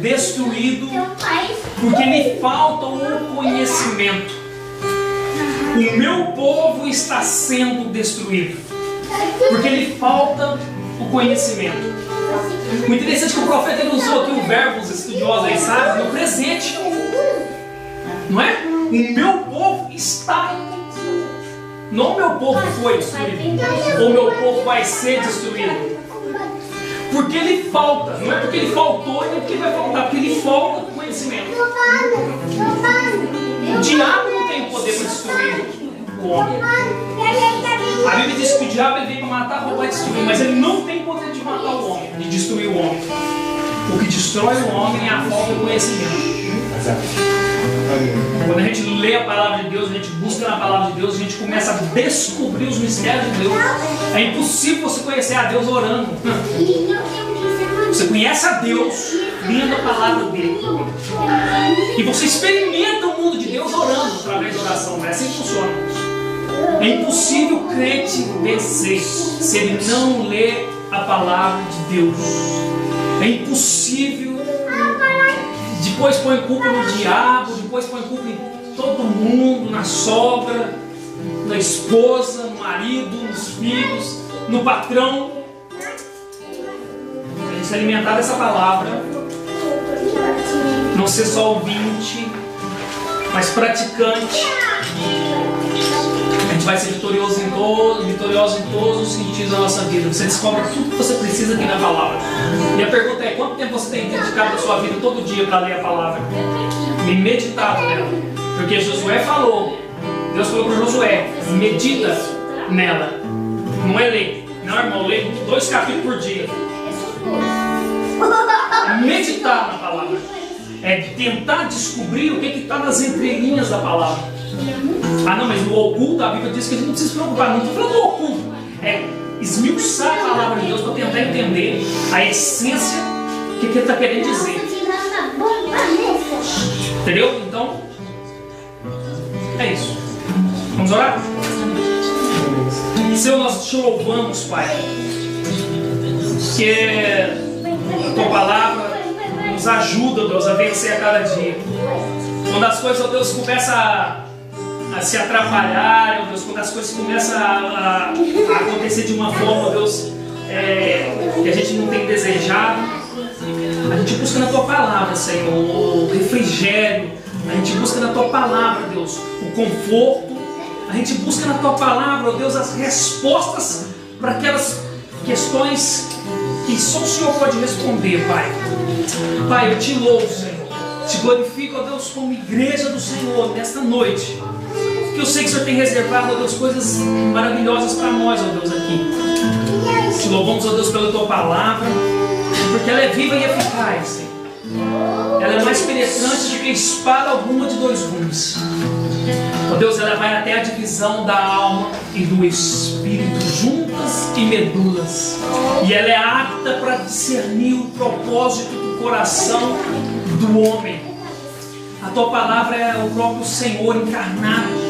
destruído porque lhe falta o conhecimento. O meu povo está sendo destruído porque lhe falta o conhecimento. O interessante é que o profeta ele usou aqui o verbo, os estudiosos aí sabem, no presente. Não é? O meu povo está. Não o meu povo foi destruído. Ou o meu povo vai ser destruído. Porque ele falta. Não é porque ele faltou, nem porque ele vai faltar. Porque ele falta conhecimento. O diabo não tem poder para destruir o homem. A Bíblia diz que o diabo ele veio para matar, roubar e destruir. Mas ele não tem poder de matar o homem, de destruir o homem. O que destrói o homem é a falta de conhecimento. Quando a gente lê a palavra de Deus, a gente busca na palavra de Deus, a gente começa a descobrir os mistérios de Deus. É impossível você conhecer a Deus orando. Você conhece a Deus lendo a palavra dele. E você experimenta o mundo de Deus orando através da oração. É assim que funciona. É impossível o crente vencer se ele não lê a palavra de Deus. É impossível. Depois põe culpa no diabo, depois põe culpa em todo mundo, na sogra, na esposa, no marido, nos filhos, no patrão. A gente se alimentar dessa palavra, não ser só ouvinte, mas praticante. A gente vai ser vitorioso em todos os sentidos da nossa vida. Você descobre tudo que você precisa aqui na palavra. E a pergunta é: quanto tempo você tem dedicado da sua vida todo dia para ler a palavra? E meditado nela. Porque Josué falou, Deus falou para Josué: medita nela. Não é ler. Não, irmão, lê 2 capítulos por dia. É meditar na palavra. É tentar descobrir o que está nas entrelinhas da palavra. Ah não, mas no oculto a Bíblia diz que a gente não precisa se preocupar. Não estou falando do oculto. É esmiuçar a palavra de Deus para tentar entender a essência que ele está querendo dizer. Entendeu? Então, é isso. Vamos orar? Senhor, nós te louvamos, Pai, que a Tua palavra nos ajuda, Deus, a vencer a cada dia. Quando as coisas, ó Deus, começam a se atrapalhar, ó Deus, quando as coisas começam a acontecer de uma forma, ó Deus, que a gente não tem desejado, a gente busca na Tua palavra, Senhor, o refrigério, a gente busca na Tua palavra, Deus, o conforto, a gente busca na Tua palavra, ó Deus, as respostas para aquelas questões que só o Senhor pode responder, Pai. Pai, eu te louvo, Senhor, te glorifico, ó Deus, como igreja do Senhor nesta noite. Que eu sei que o Senhor tem reservado, ó Deus, coisas maravilhosas para nós, ó Deus, aqui. Te louvamos, ó Deus, pela Tua palavra, porque ela é viva e eficaz, Senhor. Ela é mais penetrante do que espada alguma de 2 gumes. Ó Deus, ela vai até a divisão da alma e do espírito, juntas e medulas. E ela é apta para discernir o propósito do coração do homem. A Tua palavra é o próprio Senhor encarnado.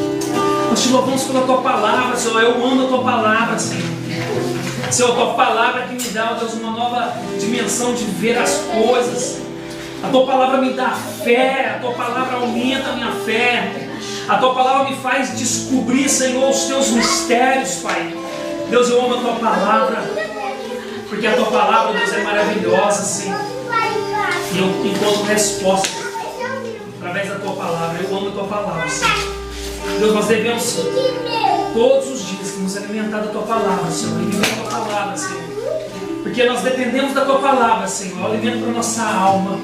Nós te louvamos pela Tua palavra, Senhor. Eu amo a Tua palavra, Senhor. Senhor, a Tua palavra que me dá, ó Deus, uma nova dimensão de ver as coisas. A Tua palavra me dá fé. A Tua palavra aumenta a minha fé. A Tua palavra me faz descobrir, Senhor, os Teus mistérios, Pai. Deus, eu amo a Tua palavra, porque a Tua palavra, Deus, é maravilhosa, Senhor. E eu encontro resposta através da Tua palavra. Eu amo a Tua palavra, Senhor. Deus, nós devemos todos os dias nos alimentar da Tua palavra, Senhor. Alimentar da Tua palavra, Senhor. Porque nós dependemos da Tua palavra, Senhor. Alimento para a nossa alma.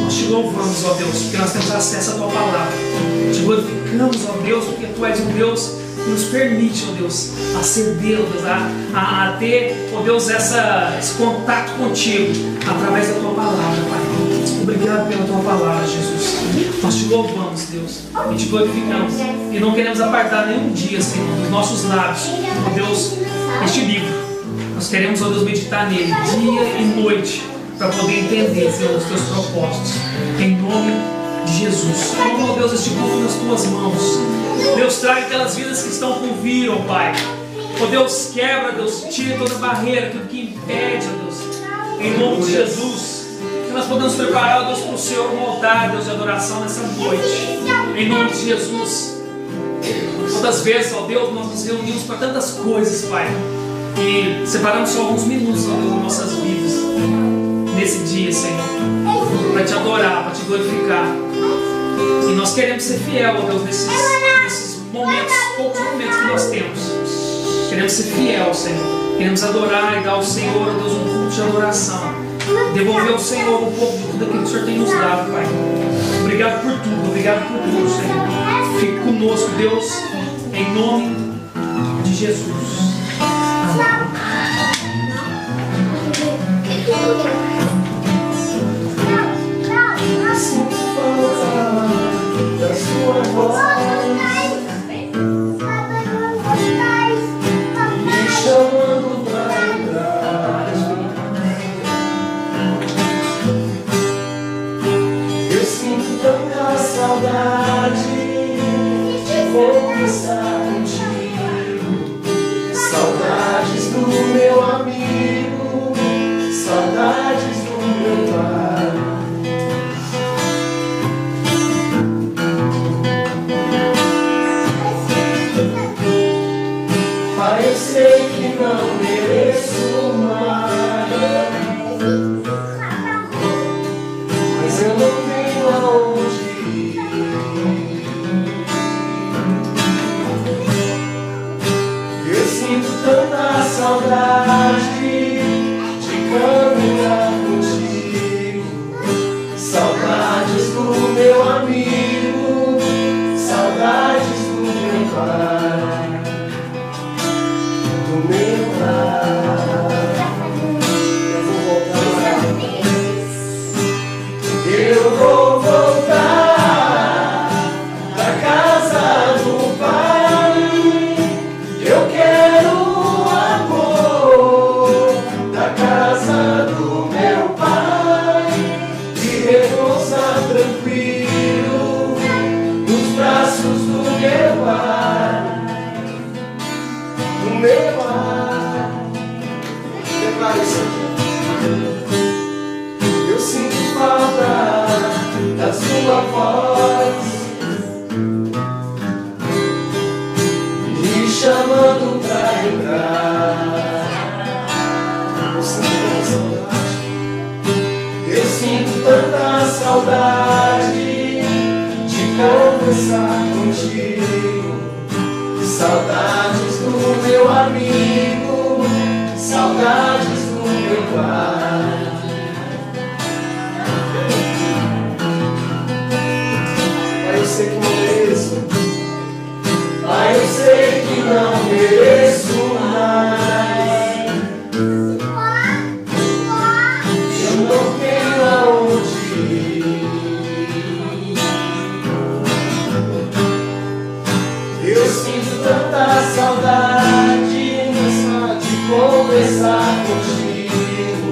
Nós te louvamos, ó Deus, porque nós temos acesso à Tua palavra. Te glorificamos, ó Deus, porque Tu és um Deus que nos permite, ó Deus, aceder, ó Deus, a ter, ó Deus, esse contato contigo através da Tua palavra, Pai. Obrigado pela Tua palavra, Jesus. Nós te louvamos, Deus, e te glorificamos. E não queremos apartar nenhum dia, Senhor, dos nossos lábios, ó Deus, este livro. Nós queremos, ó Deus, meditar nele dia e noite, para poder entender, Senhor, os Teus propósitos. Em nome de Jesus. Toma, ó Deus, este culto nas Tuas mãos. Deus, traga aquelas vidas que estão por vir, ó Pai. Ó Deus, quebra, Deus, tira toda barreira, tudo que impede, ó Deus. Em nome de Jesus. Que nós podemos preparar, ó Deus, para o Senhor um altar, Deus, de adoração nessa noite. Em nome de Jesus. Quantas vezes, ó Deus, nós nos reunimos para tantas coisas, Pai. E separamos só alguns minutos, ó Deus, das nossas vidas. Nesse dia, Senhor. Para te adorar, para te glorificar. E nós queremos ser fiel, ó Deus, nesses momentos, poucos momentos que nós temos. Queremos ser fiel, Senhor. Queremos adorar e dar ao Senhor, ó Deus, um culto de adoração. Devolver ao Senhor um pouco de tudo aquilo que o Senhor tem nos dado, Pai. Obrigado por tudo, Senhor. Fique conosco, Deus, em nome de Jesus. Sinto falta da sua voz me chamando pra entrar. Eu sinto tanta saudade de conversar contigo, saudades do meu amigo, saudades do meu pai. Pai, eu sei que não mereço mais, mas eu não tenho aonde ir. Eu sinto tanta saudade de caminhar contigo, saudades do meu amigo, saudades do meu pai. Do meu pai, eu vou voltar pra casa do Pai. Eu quero o amor da casa do meu Pai e repousar tranquilo nos braços do meu Pai. Do meu Pai, declara isso aqui. Eu sinto falta da sua voz me chamando pra entrar. Eu sinto tanta saudade de conversar contigo, saudades do meu amigo, saudades do meu pai. Pai, eu sei que não mereço. Pai, eu sei que não mereço mais. Eu não tenho aonde ir. Eu sinto tanta saudade de conversar contigo,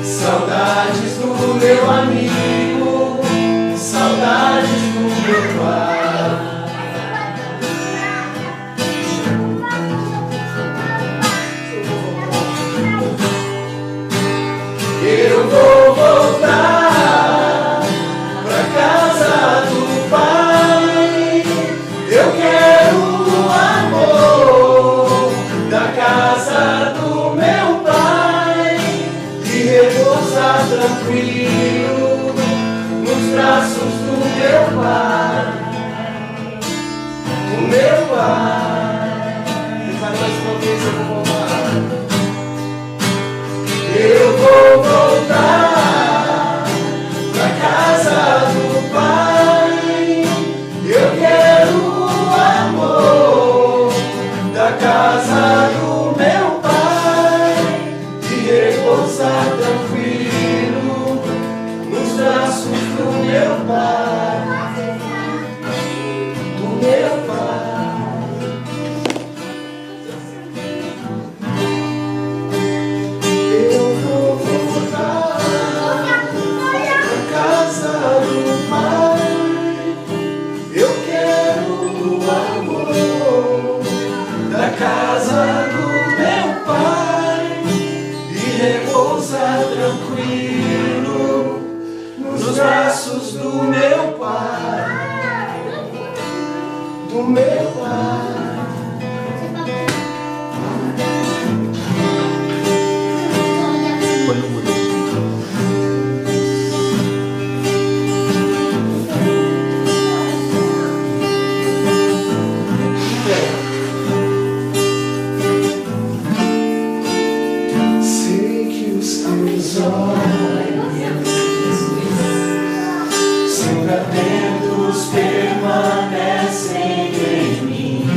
saudades do meu amigo, saudades do meu pai. Eu vou voltar pra casa do Pai. Eu quero o amor da casa do meu Pai e repousar tranquilo nos braços do meu Pai. O meu Pai. Declara mais uma vez, eu vou voltar. Eu vou voltar pra casa do Pai. Eu quero o amor da casa do meu Pai e repousar tranquilo nos braços do meu Pai. Do meu Pai. Eu vou voltar meu Pai. Põe no mudo. Sei que os teus olhos sempre atentos permanecem em mim.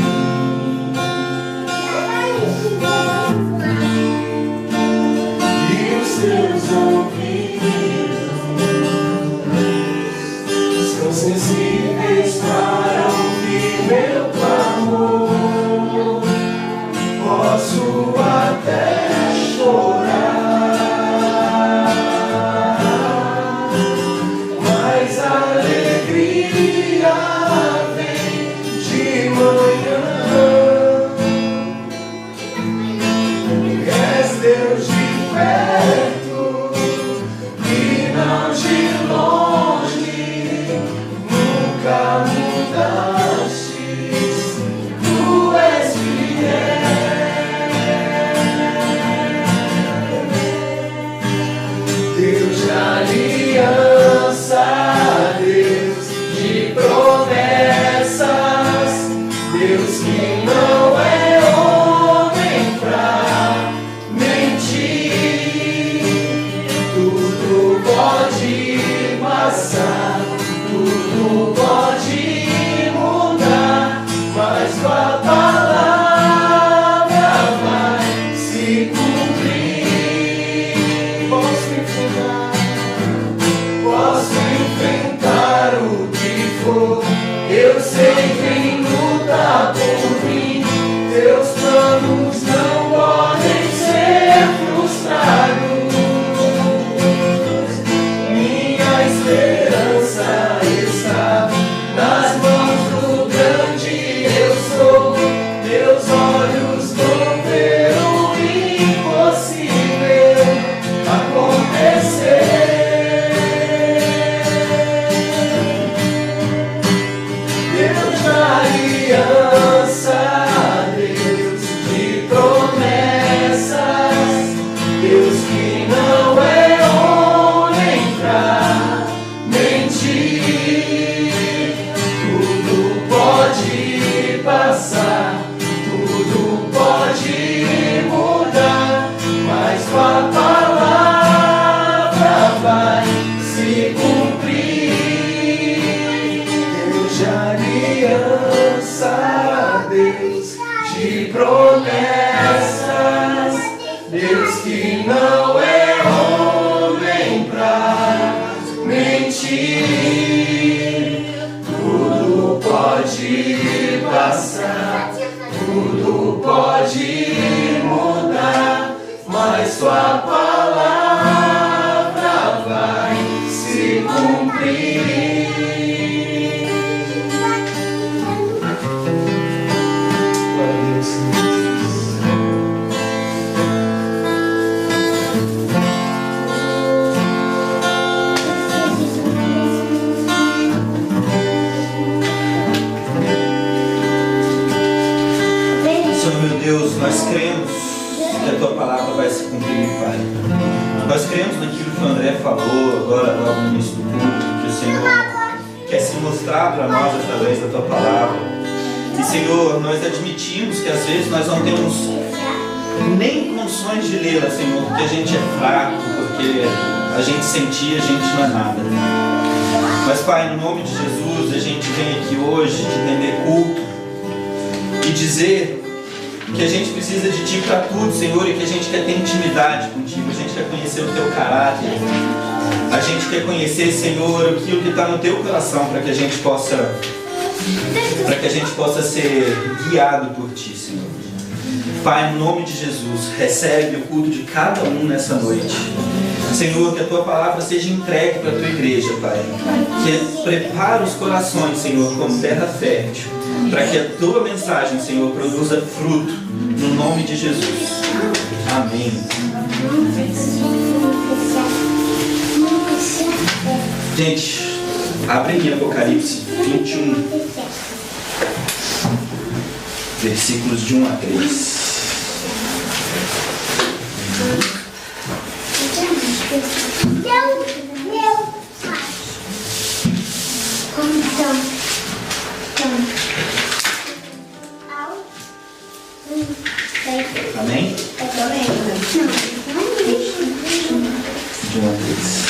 E os teus ouvidos são sensíveis para ouvir meu clamor. Posso até chorar, mas a alegria vem de manhã. És Deus de perto e não de longe, nunca mudastes, tu és fiel. Deus de aliança, Deus de promessas, Deus que não é homem pra mentir. Tudo pode passar, tudo pode mudar, mas tua palavra vai se cumprir. Posso enfrentar o que for, eu sei quem luta por mim. Teus planos não podem ser frustrados. Minha esperança está nas mãos do grande eu sou. Teus olhos vão ver o impossível acontecer. Deus da aliança, Deus de promessas, Deus que não é homem pra mentir. Tudo pode passar, tudo pode mudar, mas tua palavra vai se cumprir. Deus de aliança, Deus de promessas, Deus que não é homem pra mentir. Tudo pode passar, tudo pode mudar, mas tua palavra vai se cumprir. Glória a Deus. Senhor meu Deus, nós cremos que a tua palavra vai se cumprir, Pai. Nós cremos naquilo que o André falou agora, logo no início do culto, que o Senhor quer se mostrar para nós através da tua palavra. E, Senhor, nós admitimos que às vezes nós não temos nem condições de lê-la, Senhor, porque a gente é fraco, porque a gente sentia, a gente não é nada. Mas, Pai, no nome de Jesus, a gente vem aqui hoje de render culto e dizer que a gente precisa de Ti para tudo, Senhor, e que a gente quer ter intimidade contigo, a gente quer conhecer o Teu caráter, a gente quer conhecer, Senhor, aquilo que está no Teu coração, para que a gente possa ser guiado por Ti, Senhor. Pai, no nome de Jesus, recebe o culto de cada um nessa noite. Senhor, que a Tua palavra seja entregue para a Tua igreja, Pai. Que prepare os corações, Senhor, como terra fértil, para que a Tua mensagem, Senhor, produza fruto, no nome de Jesus. Amém. Gente, abre em Apocalipse 21. versículos de 1 a 3. Amém? De 1 a 3.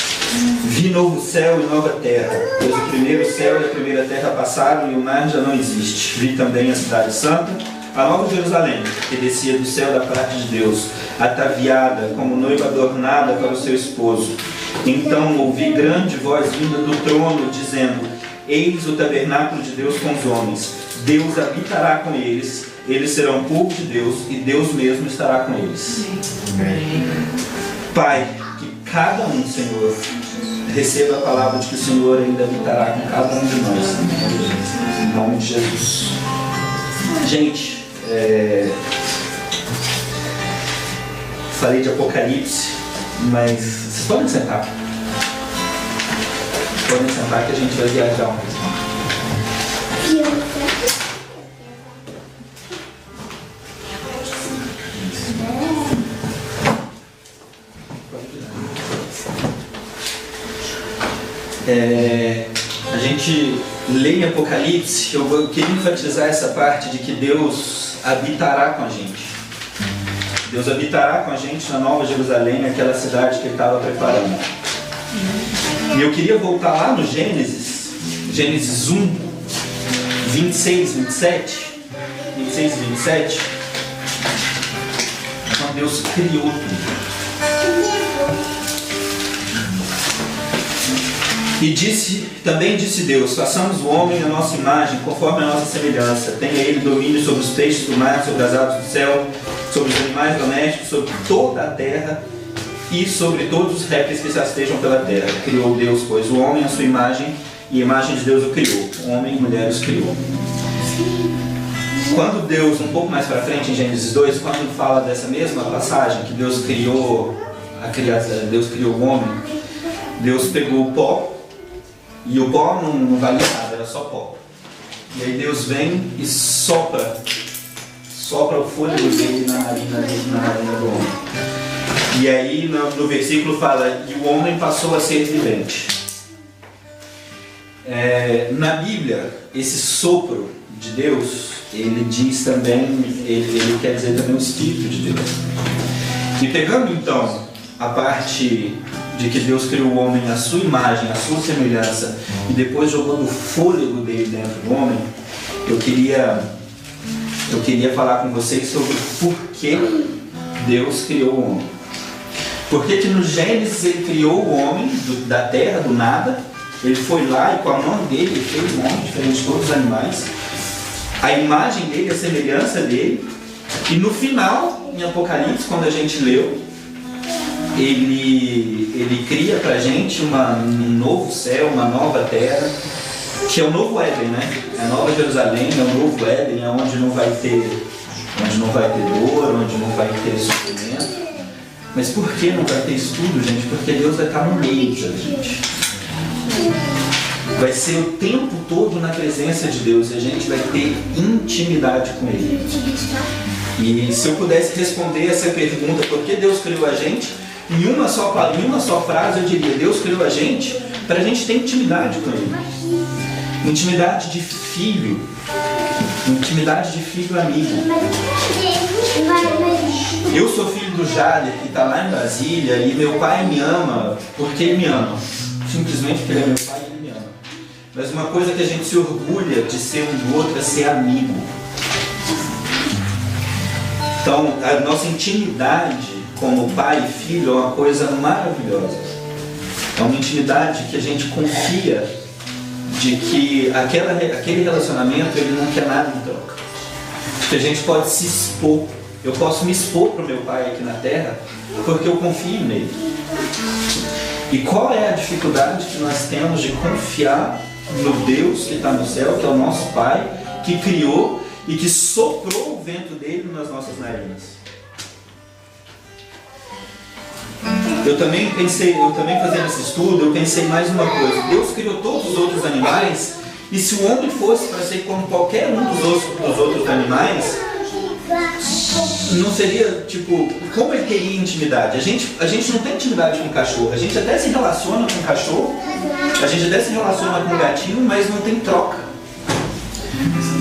Vi novo céu e nova terra, pois o primeiro céu e a primeira terra passaram e o mar já não existe. Vi também a cidade santa, a nova Jerusalém, que descia do céu da parte de Deus, ataviada como noiva adornada para o seu esposo. Então ouvi grande voz vinda do trono, dizendo: Eis o tabernáculo de Deus com os homens. Deus habitará com eles, eles serão povo de Deus, e Deus mesmo estará com eles. Pai, que cada um, Senhor, receba a palavra de que o Senhor ainda habitará com cada um de nós. Em nome de Jesus. Gente, falei de Apocalipse, mas vocês podem sentar. Podem sentar que a gente vai viajar um pouco. A gente lê em Apocalipse, eu queria enfatizar essa parte de que Deus habitará com a gente. Deus habitará com a gente na Nova Jerusalém, aquela cidade que Ele estava preparando. E eu queria voltar lá no Gênesis 1, 26 e 27, quando Deus criou tudo. E também disse Deus: façamos o homem à nossa imagem, conforme a nossa semelhança. Tenha ele domínio sobre os peixes do mar, sobre as aves do céu, sobre os animais domésticos, sobre toda a terra e sobre todos os répteis que se rastejam pela terra. Criou Deus, pois, o homem à sua imagem, e a imagem de Deus o criou. Homem e mulher os criou. Quando Deus, um pouco mais para frente, em Gênesis 2, quando fala dessa mesma passagem, que Deus criou o homem, Deus pegou o pó, e o pó não valia nada, era só pó. E aí Deus vem e sopra o fôlego dele na narina do homem. E aí no versículo fala: e o homem passou a ser vivente. Na Bíblia, esse sopro de Deus, ele diz também, ele quer dizer também o Espírito de Deus. E pegando então a parte de que Deus criou o homem à sua imagem, à sua semelhança, e depois jogou o fôlego dele dentro do homem, eu queria falar com vocês sobre por que Deus criou o homem. Por que no Gênesis Ele criou o homem da terra, do nada. Ele foi lá e com a mão dele ele fez o homem, diferente de todos os animais, a imagem dele, a semelhança dele. E no final, em Apocalipse, quando a gente leu, Ele cria pra gente um novo céu, uma nova terra, que é o novo Éden, né? A Nova Jerusalém é o novo Éden, é onde não vai ter dor, onde não vai ter sofrimento. Mas por que não vai ter isso tudo, gente? Porque Deus vai estar no meio da gente. Vai ser o tempo todo na presença de Deus e a gente vai ter intimidade com Ele. E se eu pudesse responder essa pergunta, por que Deus criou a gente? Em uma só frase eu diria: Deus criou a gente para a gente ter intimidade com Ele. Intimidade de filho. Intimidade de filho amigo. Eu sou filho do Jader, que está lá em Brasília, e meu pai me ama porque ele me ama. Simplesmente porque ele é meu pai e ele me ama. Mas uma coisa que a gente se orgulha de ser um do outro é ser amigo. Então, a nossa intimidade como pai e filho é uma coisa maravilhosa. É uma intimidade que a gente confia de que aquele relacionamento ele não quer nada em troca. Que a gente pode se expor. Eu posso me expor para o meu pai aqui na terra porque eu confio nele. E qual é a dificuldade que nós temos de confiar no Deus que está no céu, que é o nosso Pai, que criou e que soprou o vento dele nas nossas narinas? Eu também fazendo esse estudo, eu pensei mais uma coisa. Deus criou todos os outros animais E se o homem fosse para ser como qualquer um dos outros animais, não seria, tipo, como ele teria intimidade? A gente não tem intimidade com o cachorro. A gente até se relaciona com o cachorro, a gente até se relaciona com o gatinho, mas não tem troca.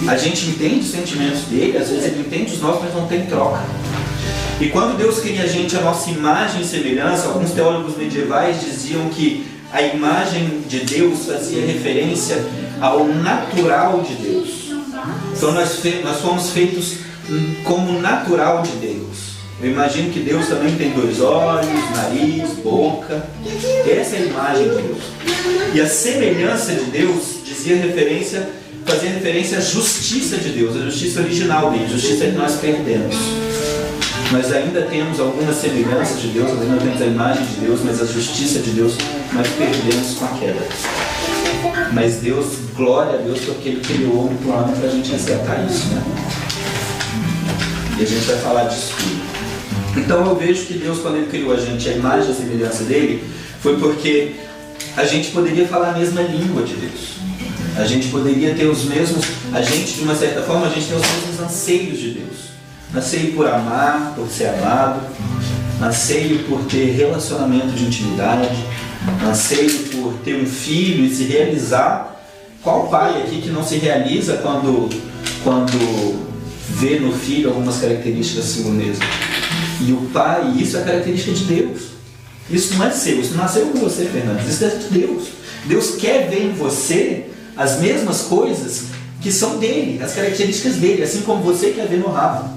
A gente entende os sentimentos dele, às vezes ele entende os nossos, mas não tem troca. E quando Deus cria a gente a nossa imagem e semelhança, alguns teólogos medievais diziam que a imagem de Deus fazia referência ao natural de Deus. Então nós fomos feitos como natural de Deus. Eu imagino que Deus também tem 2 olhos, nariz, boca. Essa é a imagem de Deus. E a semelhança de Deus fazia referência à justiça de Deus, a justiça original dele, a justiça que nós perdemos. Nós ainda temos algumas semelhanças de Deus, nós ainda temos a imagem de Deus, mas a justiça de Deus nós perdemos com a queda. Mas Deus, glória a Deus, porque Ele criou um plano para a gente resgatar isso, né? E a gente vai falar disso tudo. Então eu vejo que Deus, quando Ele criou a gente, a imagem e a semelhança dele, foi porque a gente poderia falar a mesma língua de Deus. A gente poderia ter os mesmos, de uma certa forma, a gente tem os mesmos anseios de Deus. Anseio por amar, por ser amado, anseio por ter relacionamento de intimidade, anseio por ter um filho e se realizar. Qual pai aqui que não se realiza quando vê no filho algumas características suas mesmo? E o pai, isso é característica de Deus. Isso não é seu, isso não nasceu com você, Fernandes, isso é de Deus. Deus quer ver em você as mesmas coisas que são dele, as características dele, assim como você quer ver no Rafa.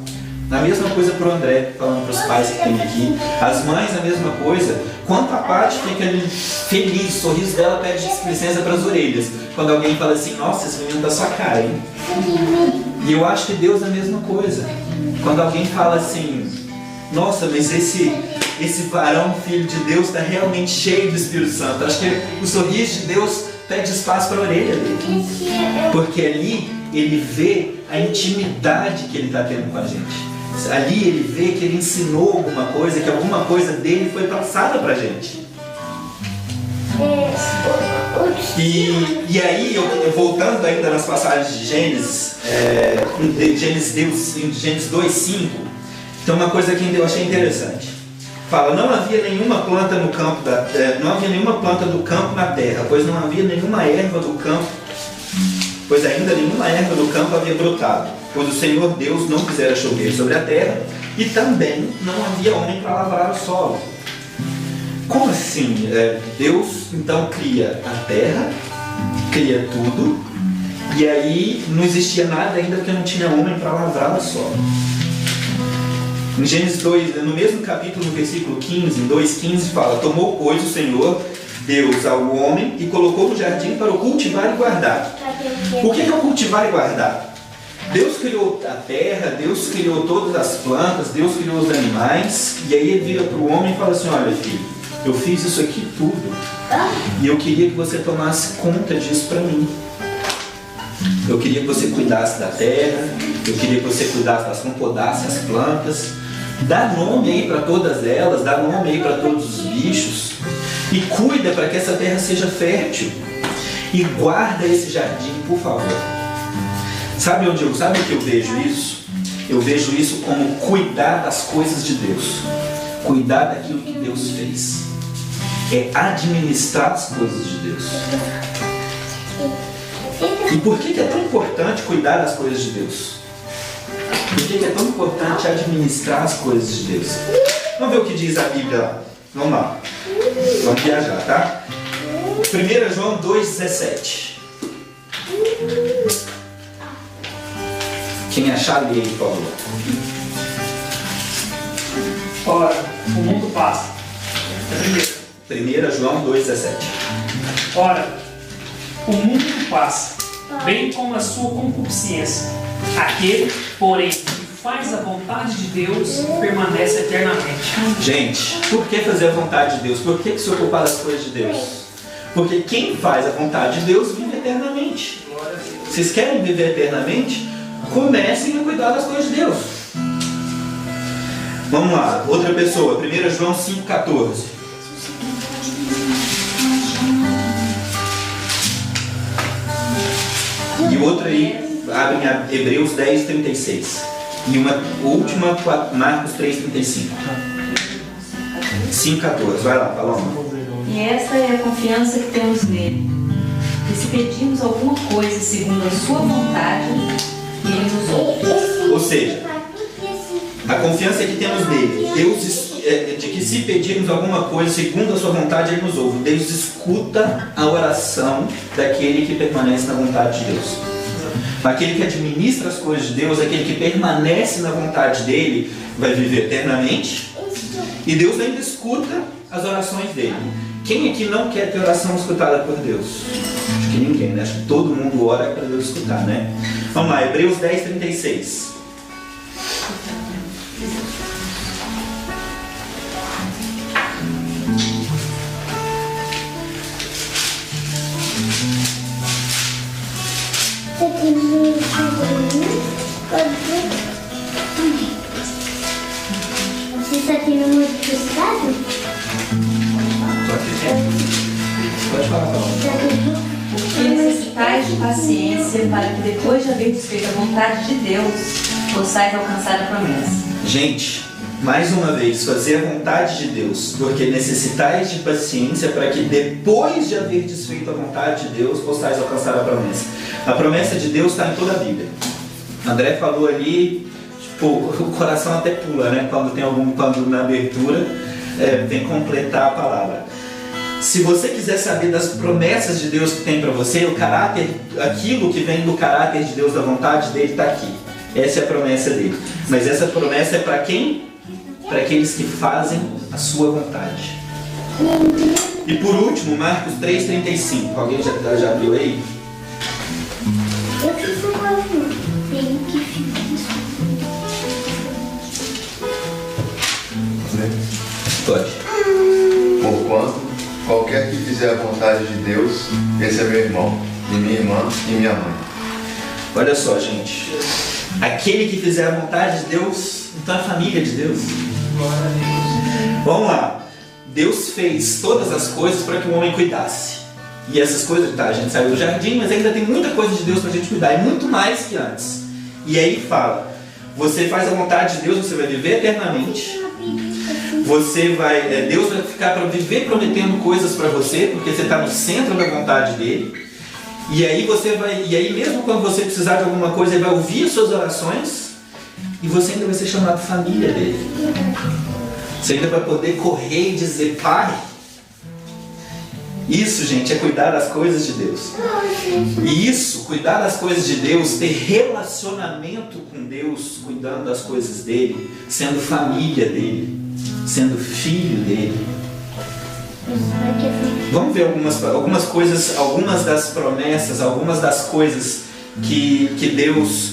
A mesma coisa para o André, falando para os pais que tem aqui. As mães, a mesma coisa. Quanto a parte fica ali feliz, o sorriso dela pede licença para as orelhas. Quando alguém fala assim, nossa, esse menino tá sua cara, hein? E eu acho que Deus é a mesma coisa. Quando alguém fala assim, nossa, mas esse varão, filho de Deus, está realmente cheio do Espírito Santo. Acho que o sorriso de Deus pede espaço para a orelha dele. Porque ali ele vê a intimidade que ele está tendo com a gente. Ali ele vê que ele ensinou alguma coisa, que alguma coisa dele foi passada para a gente. E aí, voltando ainda nas passagens de Gênesis, Gênesis 2:5, tem uma coisa que eu achei interessante. Fala, não havia nenhuma planta no campo não havia nenhuma planta do campo na terra, pois não havia nenhuma erva do campo, pois ainda nenhuma erva do campo havia brotado, pois o Senhor Deus não quisera chover sobre a terra, e também não havia homem para lavrar o solo. Como assim? Deus então cria a terra, cria tudo, e aí não existia nada ainda porque não tinha homem para lavrar o solo. Em Gênesis 2, no mesmo capítulo, no versículo 15, em 2:15, fala, tomou, pois, o Senhor Deus ao homem e colocou no jardim para o cultivar e guardar. O que é o cultivar e guardar? Deus criou a terra, Deus criou todas as plantas, Deus criou os animais, e aí ele vira para o homem e fala assim, olha filho, eu fiz isso aqui tudo, e eu queria que você tomasse conta disso para mim. Eu queria que você cuidasse da terra, eu queria que você cuidasse, podasse as plantas, dá nome aí para todas elas, dá nome aí para todos os bichos, e cuida para que essa terra seja fértil, e guarda esse jardim, por favor. Sabe o que eu vejo isso? Eu vejo isso como cuidar das coisas de Deus, cuidar daquilo que Deus fez, é administrar as coisas de Deus. E por que é tão importante cuidar das coisas de Deus? Por que é tão importante administrar as coisas de Deus? Vamos ver o que diz a Bíblia lá. Vamos lá. Vamos viajar, tá? 1 João 2,17. Quem achar, lê aí, por favor. Ora, o mundo passa. 1 João 2,17. Ora, o mundo passa, bem como a sua concupiscência. Aquele, porém, que faz a vontade de Deus, permanece eternamente. Gente, por que fazer a vontade de Deus? Por que se ocupar das coisas de Deus? Porque quem faz a vontade de Deus vive eternamente. Vocês querem viver eternamente? Comecem a cuidar das coisas de Deus. Vamos lá, outra pessoa, 1 João 5,14. o outro aí, abrem a Hebreus 10, 36. E uma última, Marcos 3, 35. 5, 14. Vai lá, Paloma. E essa é a confiança que temos nele. Que se pedirmos alguma coisa segundo a sua vontade, ele nos ouve. Ou seja, a confiança que temos nele, Deus, de que se pedirmos alguma coisa segundo a sua vontade, ele nos ouve. Deus escuta a oração daquele que permanece na vontade de Deus. Aquele que administra as coisas de Deus, aquele que permanece na vontade dele, vai viver eternamente. E Deus ainda escuta as orações dele. Quem aqui não quer ter oração escutada por Deus? Acho que ninguém, né? Acho que todo mundo ora para Deus escutar, né? Vamos lá, Hebreus 10, 36. Você está tendo muito frustrado? Pode falar, Porque necessitais de paciência para que depois de haver desfeito a vontade de Deus, possais alcançar a promessa. Gente, mais uma vez, fazer a vontade de Deus, porque necessitais de paciência para que depois de haver desfeito a vontade de Deus, possais alcançar a promessa. A promessa de Deus está em toda a Bíblia. André falou ali, tipo, o coração até pula, né? Quando na abertura tem que completar a palavra. Se você quiser saber das promessas de Deus que tem para você, o caráter, aquilo que vem do caráter de Deus, da vontade dele, está aqui. Essa é a promessa dele. Mas essa promessa é para quem? Para aqueles que fazem a sua vontade. E por último, Marcos 3,35. Alguém já abriu aí? Eu fiz o quadro. Tem que ficar isso. Pode. Porquanto, qualquer que fizer a vontade de Deus, esse é meu irmão, e minha irmã e minha mãe. Olha só, gente. Aquele que fizer a vontade de Deus, então é a família de Deus. Vamos lá. Deus fez todas as coisas para que o homem cuidasse. E essas coisas, tá, a gente saiu do jardim, mas ainda tem muita coisa de Deus para a gente cuidar, e muito mais que antes. E aí fala, você faz a vontade de Deus, você vai viver eternamente. Deus vai ficar para viver prometendo coisas para você, porque você está no centro da vontade dele. E aí mesmo quando você precisar de alguma coisa, ele vai ouvir as suas orações, e você ainda vai ser chamado família dele. Você ainda vai poder correr e dizer, Pai. Isso, gente, é cuidar das coisas de Deus. E isso, cuidar das coisas de Deus, ter relacionamento com Deus, cuidando das coisas dele, sendo família dele, sendo filho dele. Vamos ver algumas coisas, algumas das promessas, algumas das coisas que Deus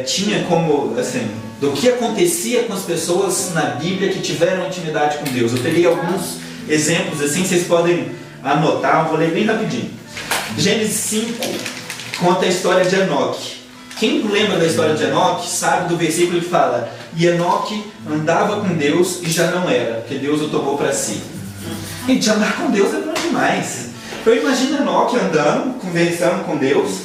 tinha como, assim, do que acontecia com as pessoas na Bíblia que tiveram intimidade com Deus. Eu peguei alguns exemplos assim, vocês podem anotar, eu vou ler bem rapidinho. Gênesis 5 conta a história de Enoque. Quem lembra da história de Enoque sabe do versículo que fala: e Enoque andava com Deus e já não era, porque Deus o tomou para si. Gente, andar com Deus é bom demais. Eu imagino Enoque andando, conversando com Deus,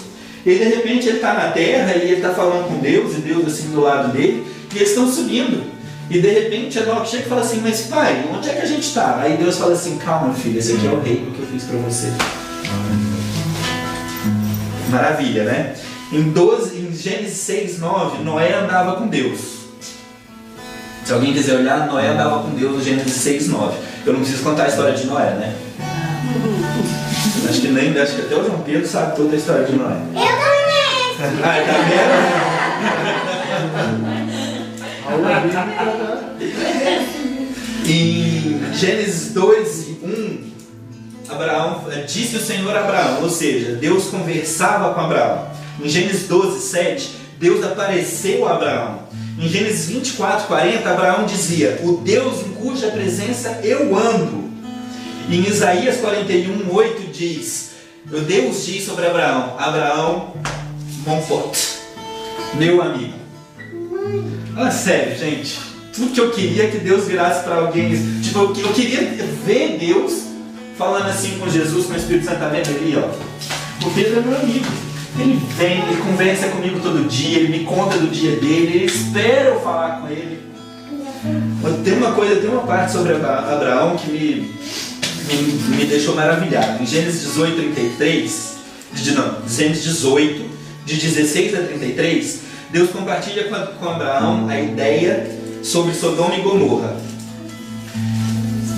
e de repente ele está na terra e ele está falando com Deus, e Deus assim do lado dele, e eles estão subindo. E de repente Enoque chega e fala assim: mas pai, onde é que a gente está? Aí Deus fala assim: calma filho, esse aqui é o reino que eu fiz para você. Maravilha, né? Em Gênesis 6, 9, Noé andava com Deus. Se alguém quiser olhar, Noé andava com Deus no Gênesis 6, 9. Eu não preciso contar a história de Noé, né? Acho que até o João Pedro sabe toda a história de Noé. Eu também. Ah, tá vendo? Em Gênesis 2, 1, Abraão disse o Senhor a Abraão, ou seja, Deus conversava com Abraão. Em Gênesis 12, 7, Deus apareceu a Abraão. Em Gênesis 24, 40, Abraão dizia: o Deus em cuja presença eu ando. E em Isaías 41, 8 diz: Deus diz sobre Abraão: Abraão, mon pote, meu amigo. Ah, sério, gente. Tudo que eu queria que Deus virasse para alguém. Tipo, eu queria ver Deus falando assim com Jesus, com o Espírito Santo ali, ó. O Pedro é meu amigo. Ele vem, ele conversa comigo todo dia, ele me conta do dia dele, ele espera eu falar com ele. Tem uma parte sobre Abraão que me deixou maravilhado. Em Gênesis 18, 33, Gênesis 18, de 16 a 33, Deus compartilha com Abraão a ideia sobre Sodoma e Gomorra.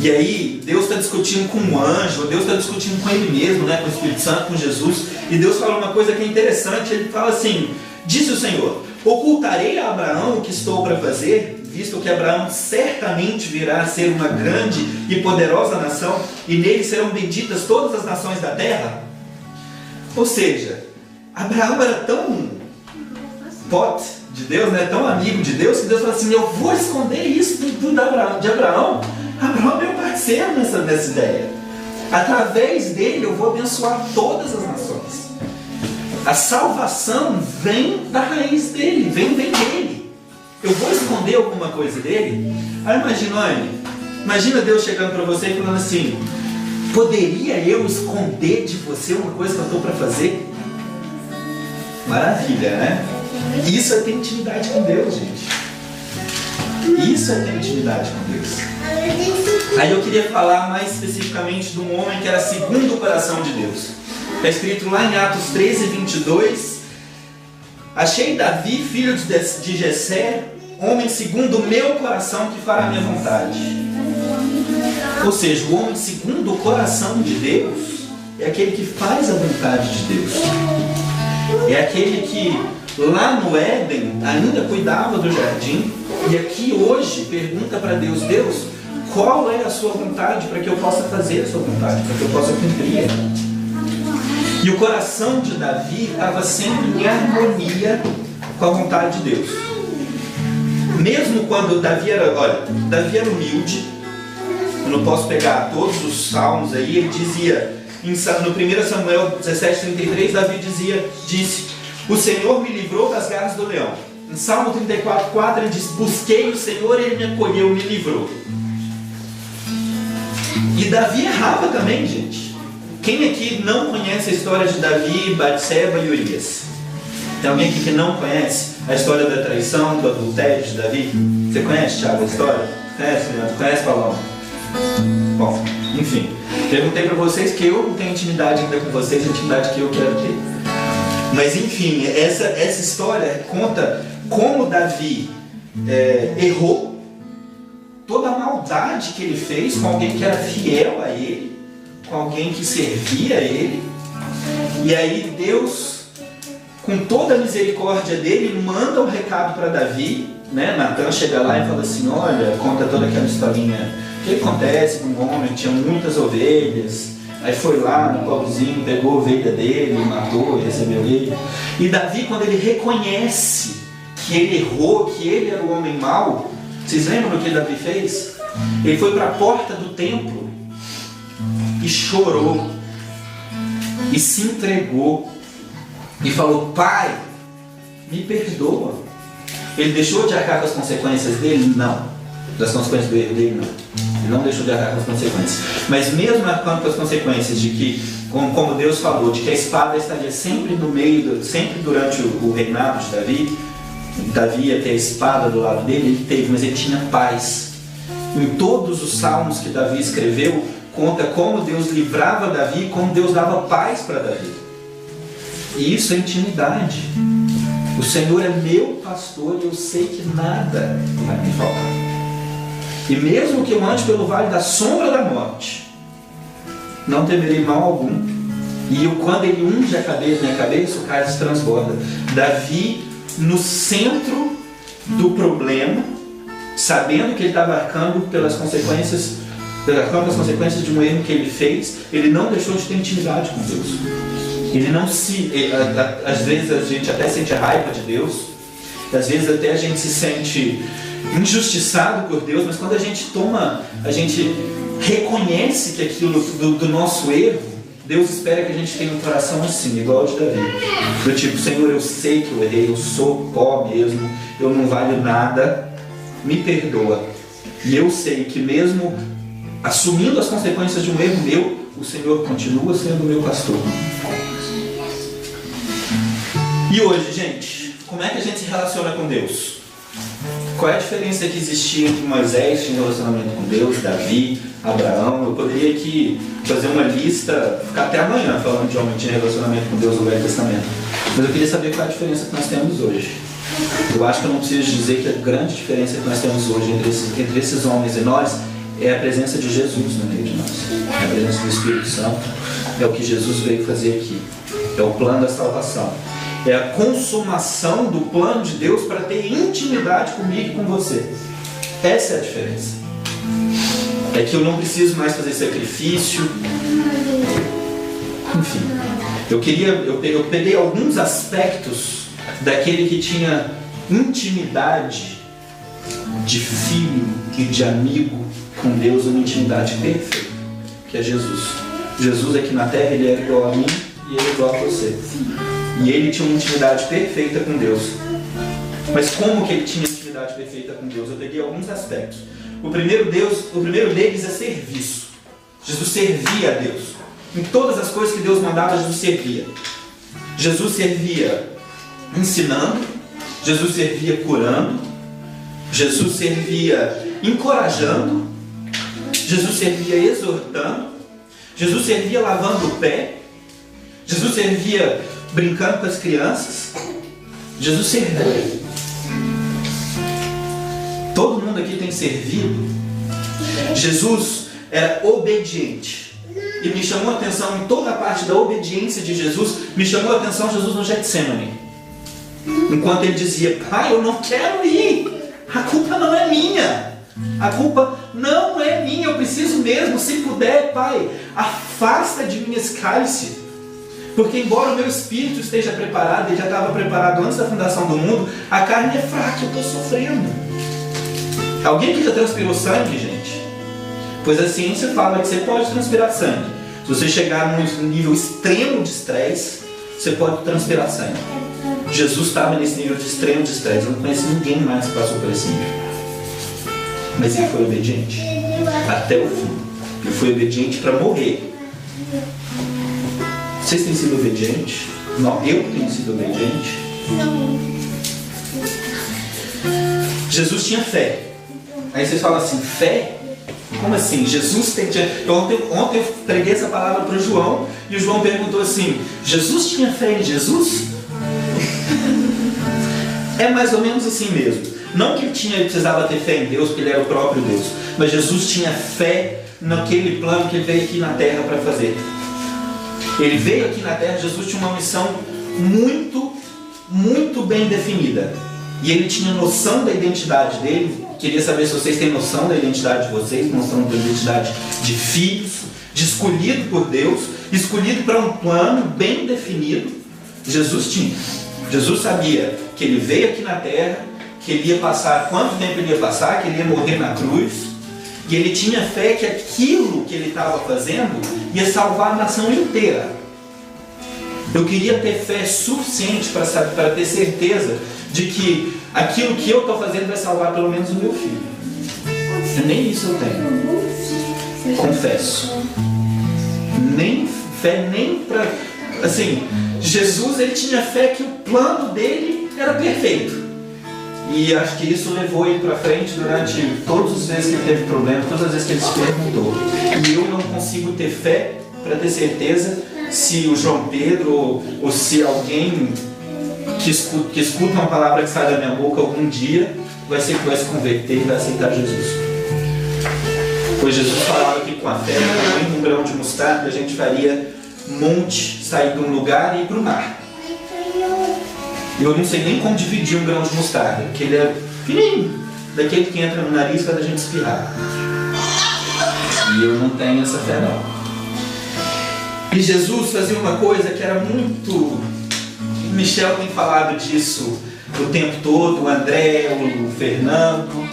E aí, Deus está discutindo com um anjo, Deus está discutindo com Ele mesmo, né, com o Espírito Santo, com Jesus. E Deus fala uma coisa que é interessante, Ele fala assim, disse o Senhor, ocultarei a Abraão o que estou para fazer, visto que Abraão certamente virá a ser uma grande e poderosa nação, e nele serão benditas todas as nações da terra? Ou seja, Abraão era tão pote de Deus, né, tão amigo de Deus, que Deus fala assim, eu vou esconder isso de Abraão. Abraão é meu parceiro nessa ideia. Através dele eu vou abençoar todas as nações. A salvação vem da raiz dele, vem dele. Eu vou esconder alguma coisa dele? Aí imagina Deus chegando para você e falando assim, poderia eu esconder de você uma coisa que eu estou para fazer? Maravilha, né? Isso é ter intimidade com Deus, gente. Isso é ter intimidade com Deus. Aí eu queria falar mais especificamente de um homem que era segundo o coração de Deus. Está escrito lá em Atos 13, 22. Achei Davi, filho de Jessé, homem segundo o meu coração que fará a minha vontade. Ou seja, o homem segundo o coração de Deus é aquele que faz a vontade de Deus. É aquele que lá no Éden ainda cuidava do jardim e aqui hoje pergunta para Deus, Deus, qual é a sua vontade para que eu possa fazer a sua vontade, para que eu possa cumprir? E o coração de Davi estava sempre em harmonia com a vontade de Deus. Mesmo quando Davi era humilde, eu não posso pegar todos os salmos aí, ele dizia, no 1 Samuel 17:33, Davi disse, o Senhor me livrou das garras do leão. Em Salmo 34:4 ele diz, busquei o Senhor e ele me acolheu, me livrou. E Davi errava também, gente. Quem aqui não conhece a história de Davi, Batseba e Urias? Tem alguém aqui que não conhece a história da traição, do adultério de Davi? Você conhece, Thiago, a história? Conhece, Leandro? Conhece, Paulão? Bom, enfim. Perguntei para vocês que eu não tenho intimidade ainda com vocês, a intimidade que eu quero ter. Mas enfim, essa história conta como Davi errou, toda a maldade que ele fez com alguém que era fiel a ele, com alguém que servia a ele. E aí Deus, com toda a misericórdia dele, manda um recado para Davi, né? Natan chega lá e fala assim, olha, conta toda aquela historinha, o que acontece com um homem que tinha muitas ovelhas, aí foi lá no pobrezinho, pegou a ovelha dele, matou e recebeu ele. E Davi, quando ele reconhece que ele errou, que ele era o homem mau, vocês lembram do que Davi fez? Ele foi para a porta do templo e chorou e se entregou e falou, Pai, me perdoa. Ele deixou de arcar com as consequências dele? Não. Das consequências do erro dele? Não. Ele não deixou de arcar com as consequências. Mas mesmo arcando com as consequências de que, como Deus falou, de que a espada estaria sempre no meio, sempre durante o reinado de Davi, Davi ia ter a espada do lado dele, ele teve, mas ele tinha paz. Em todos os salmos que Davi escreveu, conta como Deus livrava Davi, como Deus dava paz para Davi. E isso é intimidade. O Senhor é meu pastor e eu sei que nada vai me faltar. E mesmo que eu ande pelo vale da sombra da morte, não temerei mal algum. E quando ele unge a minha cabeça, o cálice transborda. Davi, no centro do problema, sabendo que ele estava arcando pelas consequências de um erro que ele fez, ele não deixou de ter intimidade com Deus. Ele não às vezes a gente até sente a raiva de Deus, às vezes até a gente se sente injustiçado por Deus, mas quando a gente reconhece que aquilo do nosso erro, Deus espera que a gente tenha um coração assim, igual o de Davi. Do tipo, Senhor, eu sei que eu errei, eu sou pó mesmo, eu não valho nada, me perdoa. E eu sei que mesmo assumindo as consequências de um erro meu, o Senhor continua sendo meu pastor. E hoje, gente, como é que a gente se relaciona com Deus? Qual é a diferença que existia entre Moisés, que tinha relacionamento com Deus, Davi, Abraão? Eu poderia aqui fazer uma lista, ficar até amanhã falando de homem que tinha relacionamento com Deus no Velho Testamento. Mas eu queria saber qual é a diferença que nós temos hoje. Eu acho que eu não preciso dizer que a grande diferença que nós temos hoje entre esses homens e nós é a presença de Jesus no meio de nós. É a presença do Espírito Santo. É o que Jesus veio fazer aqui. É o plano da salvação. É a consumação do plano de Deus para ter intimidade comigo e com você. Essa é a diferença. É que eu não preciso mais fazer sacrifício. Enfim, eu peguei alguns aspectos daquele que tinha intimidade de filho e de amigo com Deus, uma intimidade perfeita, que é Jesus. Jesus aqui na terra, ele era igual a mim e ele é igual a você. E ele tinha uma intimidade perfeita com Deus. Mas como que ele tinha intimidade perfeita com Deus? Eu peguei alguns aspectos. O primeiro deles é serviço. Jesus servia a Deus. Em todas as coisas que Deus mandava, Jesus servia. Jesus servia ensinando, Jesus servia curando, Jesus servia encorajando, Jesus servia exortando, Jesus servia lavando o pé, Jesus servia brincando com as crianças. Jesus servia. Todo mundo aqui tem servido. Jesus era obediente. E me chamou a atenção em toda a parte da obediência de Jesus. Me chamou a atenção Jesus no Getsemane. Enquanto ele dizia: Pai, eu não quero ir. A culpa não é minha. A culpa não é minha. Eu preciso mesmo. Se puder, Pai, afasta de mim esse cálice. Porque embora o meu espírito esteja preparado, ele já estava preparado antes da fundação do mundo, a carne é fraca, eu estou sofrendo. Alguém que já transpirou sangue, gente? Pois a ciência fala que você pode transpirar sangue. Se você chegar num nível extremo de estresse, você pode transpirar sangue. Jesus estava nesse nível de extremo de estresse. Eu não conheço ninguém mais que passou por esse nível. Mas ele foi obediente até o fim. Ele foi obediente para morrer. Vocês têm sido obedientes? Não, eu tenho sido obediente. Jesus tinha fé. Aí vocês falam assim: fé? Como assim? Jesus tem... Ontem eu preguei essa palavra para o João e o João perguntou assim: Jesus tinha fé em Jesus? É mais ou menos assim mesmo. Não que ele precisava ter fé em Deus, porque ele era o próprio Deus, mas Jesus tinha fé naquele plano que ele veio aqui na terra para fazer. Ele veio aqui na terra, Jesus tinha uma missão muito, muito bem definida. E ele tinha noção da identidade dele. Queria saber se vocês têm noção da identidade de vocês, noção da identidade de filhos, de escolhido por Deus, escolhido para um plano bem definido. Jesus tinha. Jesus sabia que ele veio aqui na terra, que ele ia passar, quanto tempo ele ia passar, que ele ia morrer na cruz. E ele tinha fé que aquilo que ele estava fazendo ia salvar a nação inteira. Eu queria ter fé suficiente para ter certeza de que aquilo que eu estou fazendo vai salvar pelo menos o meu filho. Nem isso eu tenho. Confesso. Nem fé, nem para... Assim, Jesus, ele tinha fé que o plano dele era perfeito. E acho que isso levou ele para frente durante todas as vezes que ele teve problema, todas as vezes que ele se perguntou. E eu não consigo ter fé para ter certeza se o João Pedro ou se alguém que escuta uma palavra que sai da minha boca algum dia vai se converter e vai aceitar Jesus. Pois Jesus falava que com a fé, com um grão de mostarda, a gente faria monte sair de um lugar e ir para o mar. Eu não sei nem como dividir um grão de mostarda, porque ele é fininho, daquele que entra no nariz quando a gente espirrar. E eu não tenho essa fé não. E Jesus fazia uma coisa que era muito... O Michel tem falado disso o tempo todo, o André, o Fernando.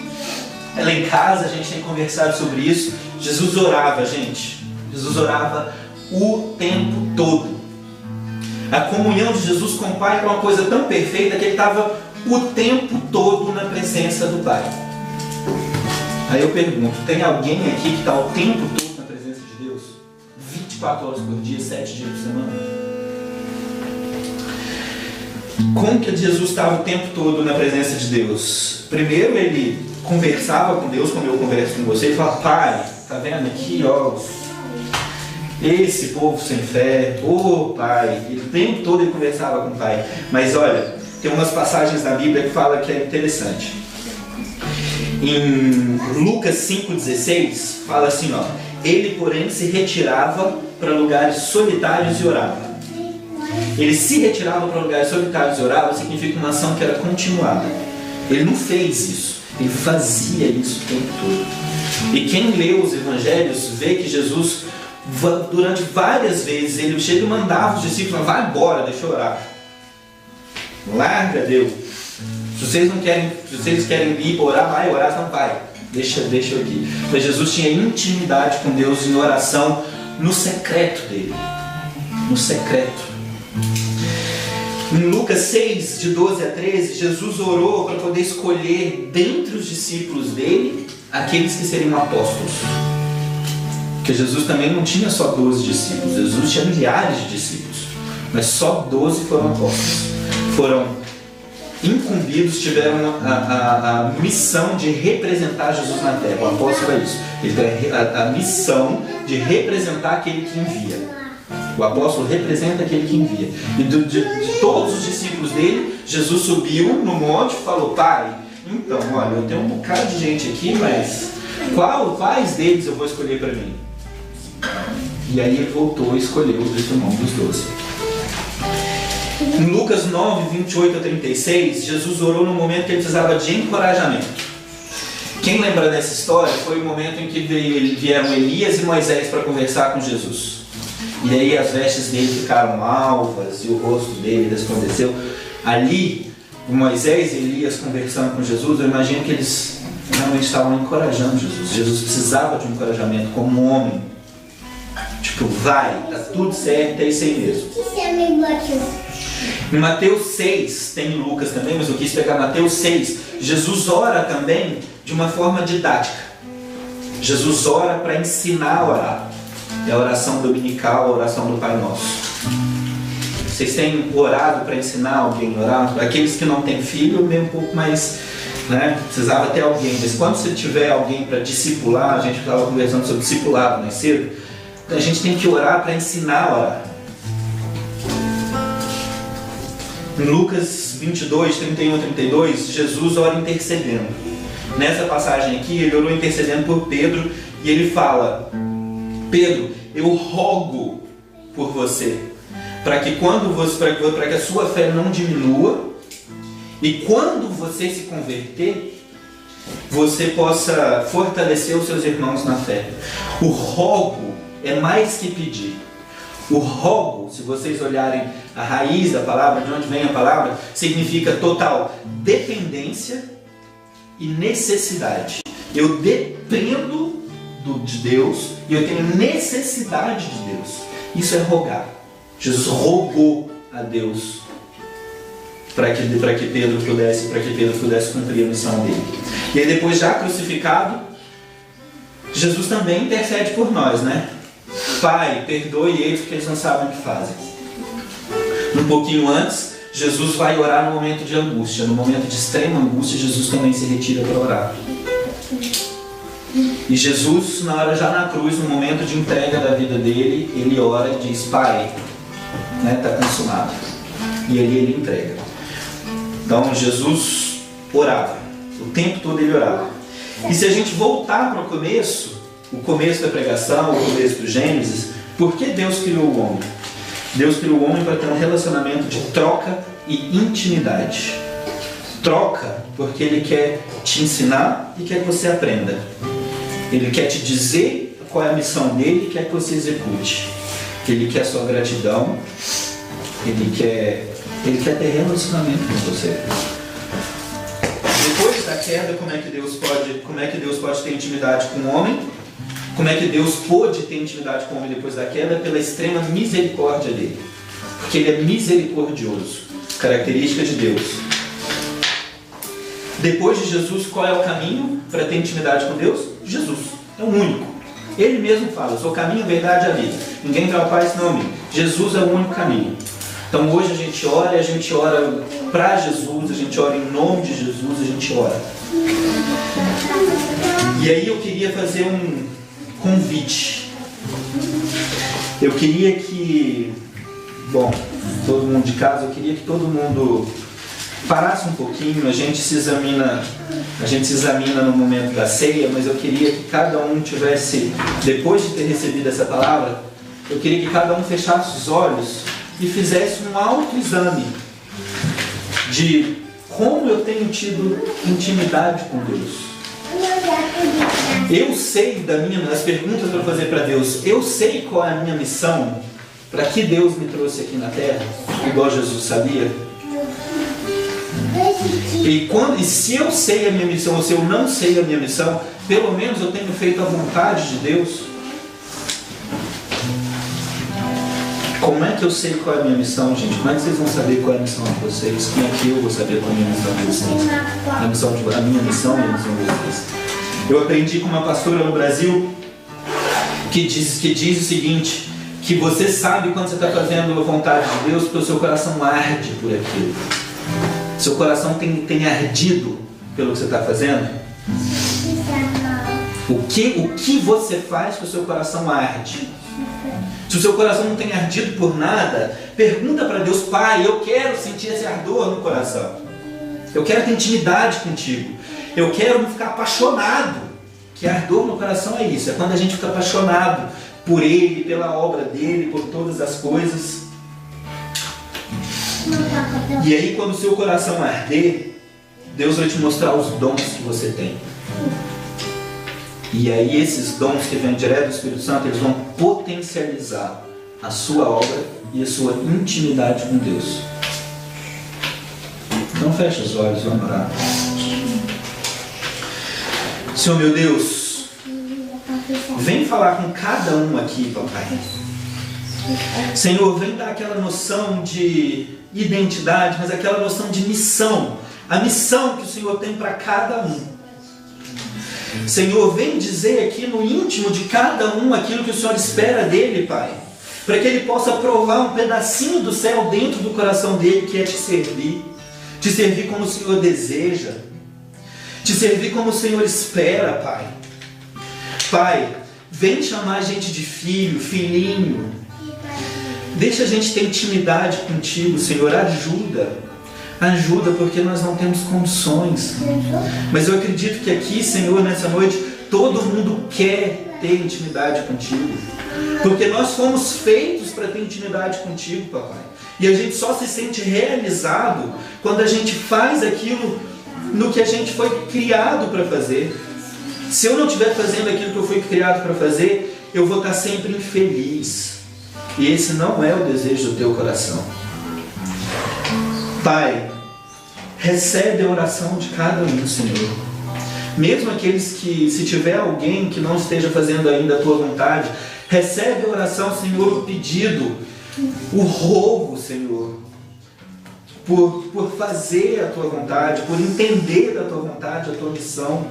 Lá em casa a gente tem conversado sobre isso. Jesus orava, gente. Jesus orava o tempo todo. A comunhão de Jesus com o Pai é uma coisa tão perfeita que ele estava o tempo todo na presença do Pai. Aí eu pergunto, tem alguém aqui que está o tempo todo na presença de Deus? 24 horas por dia, 7 dias por semana? Como que Jesus estava o tempo todo na presença de Deus? Primeiro ele conversava com Deus, como eu converso com você, e falava: Pai, tá vendo aqui, ó, esse povo sem fé, Pai. E o tempo todo ele conversava com o Pai. Mas olha, tem umas passagens na Bíblia que falam que é interessante. Em Lucas 5,16 fala assim, ó: ele, porém, se retirava para lugares solitários e orava. Ele se retirava para lugares solitários e orava significa uma ação que era continuada. Ele não fez isso, ele fazia isso o tempo todo. E quem lê os evangelhos vê que Jesus, durante várias vezes, ele chega e mandava os discípulos: vai embora, deixa eu orar. Larga Deus. Se vocês querem ir orar, vai orar, não vai. Deixa eu aqui. Mas Jesus tinha intimidade com Deus em oração no secreto dele. No secreto. Em Lucas 6, de 12 a 13, Jesus orou para poder escolher dentre os discípulos dele aqueles que seriam apóstolos. Porque Jesus também não tinha só 12 discípulos, Jesus tinha milhares de discípulos, mas só 12 foram apóstolos. Foram incumbidos, tiveram a missão de representar Jesus na terra. O apóstolo é isso, ele tem a missão de representar aquele que envia. O apóstolo representa aquele que envia. E de todos os discípulos dele, Jesus subiu no monte e falou: Pai, então, olha, eu tenho um bocado de gente aqui, mas quais deles eu vou escolher para mim? E aí ele voltou e escolheu os 12. Em Lucas 9, 28 a 36, Jesus orou no momento que ele precisava de encorajamento. Quem lembra dessa história foi o momento em que vieram Elias e Moisés para conversar com Jesus. E aí as vestes dele ficaram alvas e o rosto dele resplandeceu. Ali, Moisés e Elias conversando com Jesus, eu imagino que eles realmente estavam encorajando Jesus. Jesus precisava de um encorajamento como um homem. Tipo, vai, tá tudo certo, é isso aí mesmo. Em Mateus 6, tem em Lucas também, mas eu quis pegar Mateus 6, Jesus ora também de uma forma didática. Jesus ora para ensinar a orar. É a oração dominical, a oração do Pai Nosso. Vocês têm orado para ensinar alguém a orar? Aqueles que não têm filho, meio um pouco mais, né? Precisava ter alguém. Mas quando você tiver alguém para discipular, a gente estava conversando sobre discipulado mais cedo, a gente tem que orar para ensinar a orar. Em Lucas 22, 31 a 32, Jesus ora intercedendo. Nessa passagem aqui, ele orou intercedendo por Pedro e ele fala: Pedro, eu rogo por você, para que a sua fé não diminua e quando você se converter, você possa fortalecer os seus irmãos na fé. O rogo é mais que pedir. O rogo, se vocês olharem a raiz da palavra, de onde vem a palavra, significa total dependência e necessidade. Eu dependo de Deus e eu tenho necessidade de Deus. Isso é rogar. Jesus rogou a Deus para que Pedro pudesse cumprir a missão dele. E aí depois, já crucificado, Jesus também intercede por nós, né? Pai, perdoe eles porque eles não sabem o que fazem. Um pouquinho antes, Jesus vai orar no momento de angústia. No momento de extrema angústia, Jesus também se retira para orar. E Jesus, já na cruz, no momento de entrega da vida dele, ele ora e diz: Pai, está consumado. E ali ele entrega. Então Jesus orava. O tempo todo ele orava. E se a gente voltar para o começo da pregação, o começo do Gênesis, por que Deus criou o homem? Deus criou o homem para ter um relacionamento de troca e intimidade. Troca porque ele quer te ensinar e quer que você aprenda. Ele quer te dizer qual é a missão dele e quer que você execute. Ele quer sua gratidão. Ele quer ter relacionamento com você. Depois da queda, como é que Deus pode ter intimidade com o homem? Como é que Deus pôde ter intimidade com o homem depois da queda? Pela extrema misericórdia dele. Porque ele é misericordioso. Característica de Deus. Depois de Jesus, qual é o caminho para ter intimidade com Deus? Jesus. É o único. Ele mesmo fala: eu sou o caminho, a verdade e a vida. Ninguém vai ao Pai senão a mim. Jesus é o único caminho. Então hoje a gente ora para Jesus, a gente ora em nome de Jesus, a gente ora. E aí eu queria fazer um convite. Eu queria que, todo mundo de casa, eu queria que todo mundo parasse um pouquinho. A gente se examina no momento da ceia, mas eu queria que cada um tivesse, depois de ter recebido essa palavra, eu queria que cada um fechasse os olhos e fizesse um autoexame de como eu tenho tido intimidade com Deus. Eu sei das perguntas para fazer para Deus, eu sei qual é a minha missão, para que Deus me trouxe aqui na terra, igual Jesus sabia. E se eu sei a minha missão, ou se eu não sei a minha missão, pelo menos eu tenho feito a vontade de Deus. Como é que eu sei qual é a minha missão, gente? Como é que vocês vão saber qual é a missão de vocês? Como é que eu vou saber qual é a minha missão de vocês? A minha missão e a missão de vocês. Eu aprendi com uma pastora no Brasil que diz o seguinte, que você sabe quando você está fazendo a vontade de Deus, porque o seu coração arde por aquilo. Seu coração tem ardido pelo que você está fazendo. O que você faz que o seu coração arde? Se o seu coração não tem ardido por nada, pergunta para Deus: Pai, eu quero sentir esse ardor no coração. Eu quero ter intimidade contigo. Eu quero ficar apaixonado. Que ardor no coração é isso. É quando a gente fica apaixonado por Ele, pela obra dEle, por todas as coisas. E aí quando o seu coração arder, Deus vai te mostrar os dons que você tem. E aí esses dons que vêm direto do Espírito Santo, eles vão potencializar a sua obra e a sua intimidade com Deus. Então fecha os olhos, vamos orar. Senhor meu Deus, vem falar com cada um aqui, papai. Senhor, vem dar aquela noção de identidade, mas aquela noção de missão. A missão que o Senhor tem para cada um. Senhor, vem dizer aqui no íntimo de cada um aquilo que o Senhor espera dele, Pai. Para que ele possa provar um pedacinho do céu dentro do coração dele, que é te servir. Te servir como o Senhor deseja. Te servir como o Senhor espera, Pai. Pai, vem chamar a gente de filho, filhinho. Deixa a gente ter intimidade contigo, Senhor. Ajuda, porque nós não temos condições. Mas eu acredito que aqui, Senhor, nessa noite, todo mundo quer ter intimidade contigo. Porque nós fomos feitos para ter intimidade contigo, papai. E a gente só se sente realizado quando a gente faz aquilo no que a gente foi criado para fazer. Se eu não estiver fazendo aquilo que eu fui criado para fazer, eu vou estar sempre infeliz. E esse não é o desejo do teu coração. Pai, recebe a oração de cada um, Senhor. Mesmo aqueles que, se tiver alguém que não esteja fazendo ainda a tua vontade, recebe a oração, Senhor, o pedido, o rogo, Senhor, por fazer a tua vontade, por entender da tua vontade, a tua missão.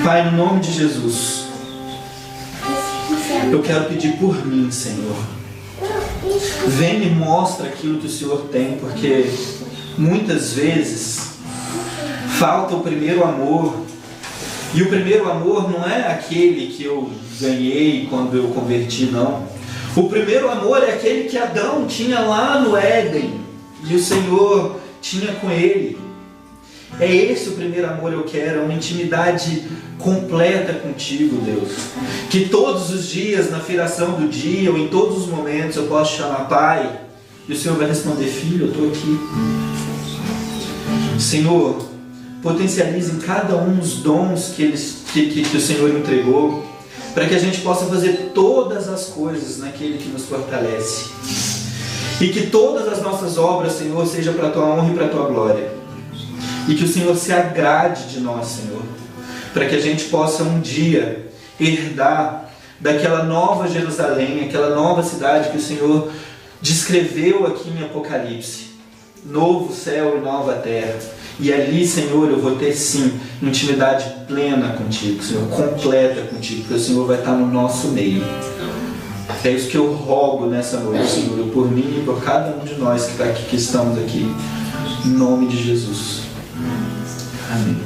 Pai, no nome de Jesus, eu quero pedir por mim, Senhor. Vem e mostra aquilo que o Senhor tem, porque muitas vezes falta o primeiro amor. E o primeiro amor não é aquele que eu ganhei quando eu converti, não. O primeiro amor é aquele que Adão tinha lá no Éden e o Senhor tinha com ele. É esse o primeiro amor eu quero, é uma intimidade completa contigo, Deus. Que todos os dias, na firação do dia ou em todos os momentos eu possa chamar Pai e o Senhor vai responder: Filho, eu estou aqui. Senhor, potencialize em cada um os dons que o Senhor entregou, para que a gente possa fazer todas as coisas naquele que nos fortalece. E que todas as nossas obras, Senhor, sejam para a Tua honra e para a Tua glória. E que o Senhor se agrade de nós, Senhor, para que a gente possa um dia herdar daquela nova Jerusalém, aquela nova cidade que o Senhor descreveu aqui em Apocalipse. Novo céu e nova terra. E ali, Senhor, eu vou ter sim intimidade plena contigo, Senhor, completa contigo, porque o Senhor vai estar no nosso meio. É isso que eu rogo nessa noite, Senhor, por mim e por cada um de nós que está aqui, que estamos aqui, em nome de Jesus. Amém.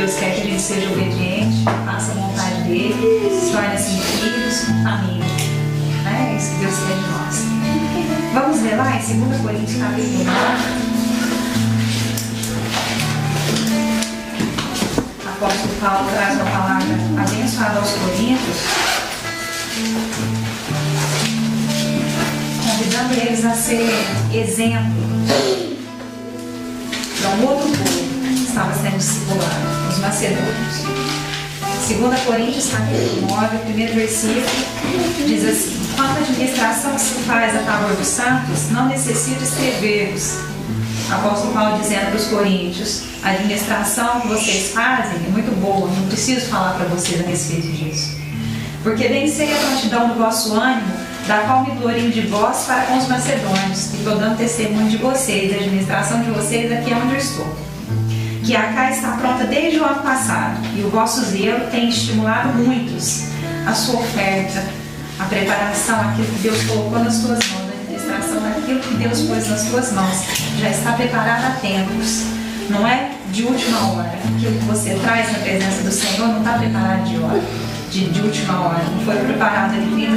Deus quer que a gente seja obediente, faça a vontade dele, se tornem assim filhos, família. É isso que Deus quer de nós. Vamos ler lá em 2 Coríntios capítulo 9. O apóstolo Paulo traz uma palavra abençoada aos Coríntios, convidando eles a ser exemplo para um outro povo que estava sendo discipulado, os macedônios. 2 Coríntios capítulo 9, o primeiro versículo, diz assim: quanto à administração que se faz a favor dos santos, não necessito escrever-vos. Apóstolo Paulo dizendo para os coríntios: a administração que vocês fazem é muito boa, não preciso falar para vocês a respeito disso. Porque bem sei a prontidão do vosso ânimo, da qual me glorio de vós para com os macedônios, e estou dando testemunho de vocês, da administração de vocês aqui onde eu estou. Que a cá está pronta desde o ano passado, e o vosso zelo tem estimulado muitos. A sua oferta, a preparação, aquilo que Deus colocou nas tuas mãos, a administração daquilo que Deus pôs nas tuas mãos, já está preparada há tempos. Não é de última hora. Aquilo que você traz na presença do Senhor não está preparado de última hora. Não foi preparado ali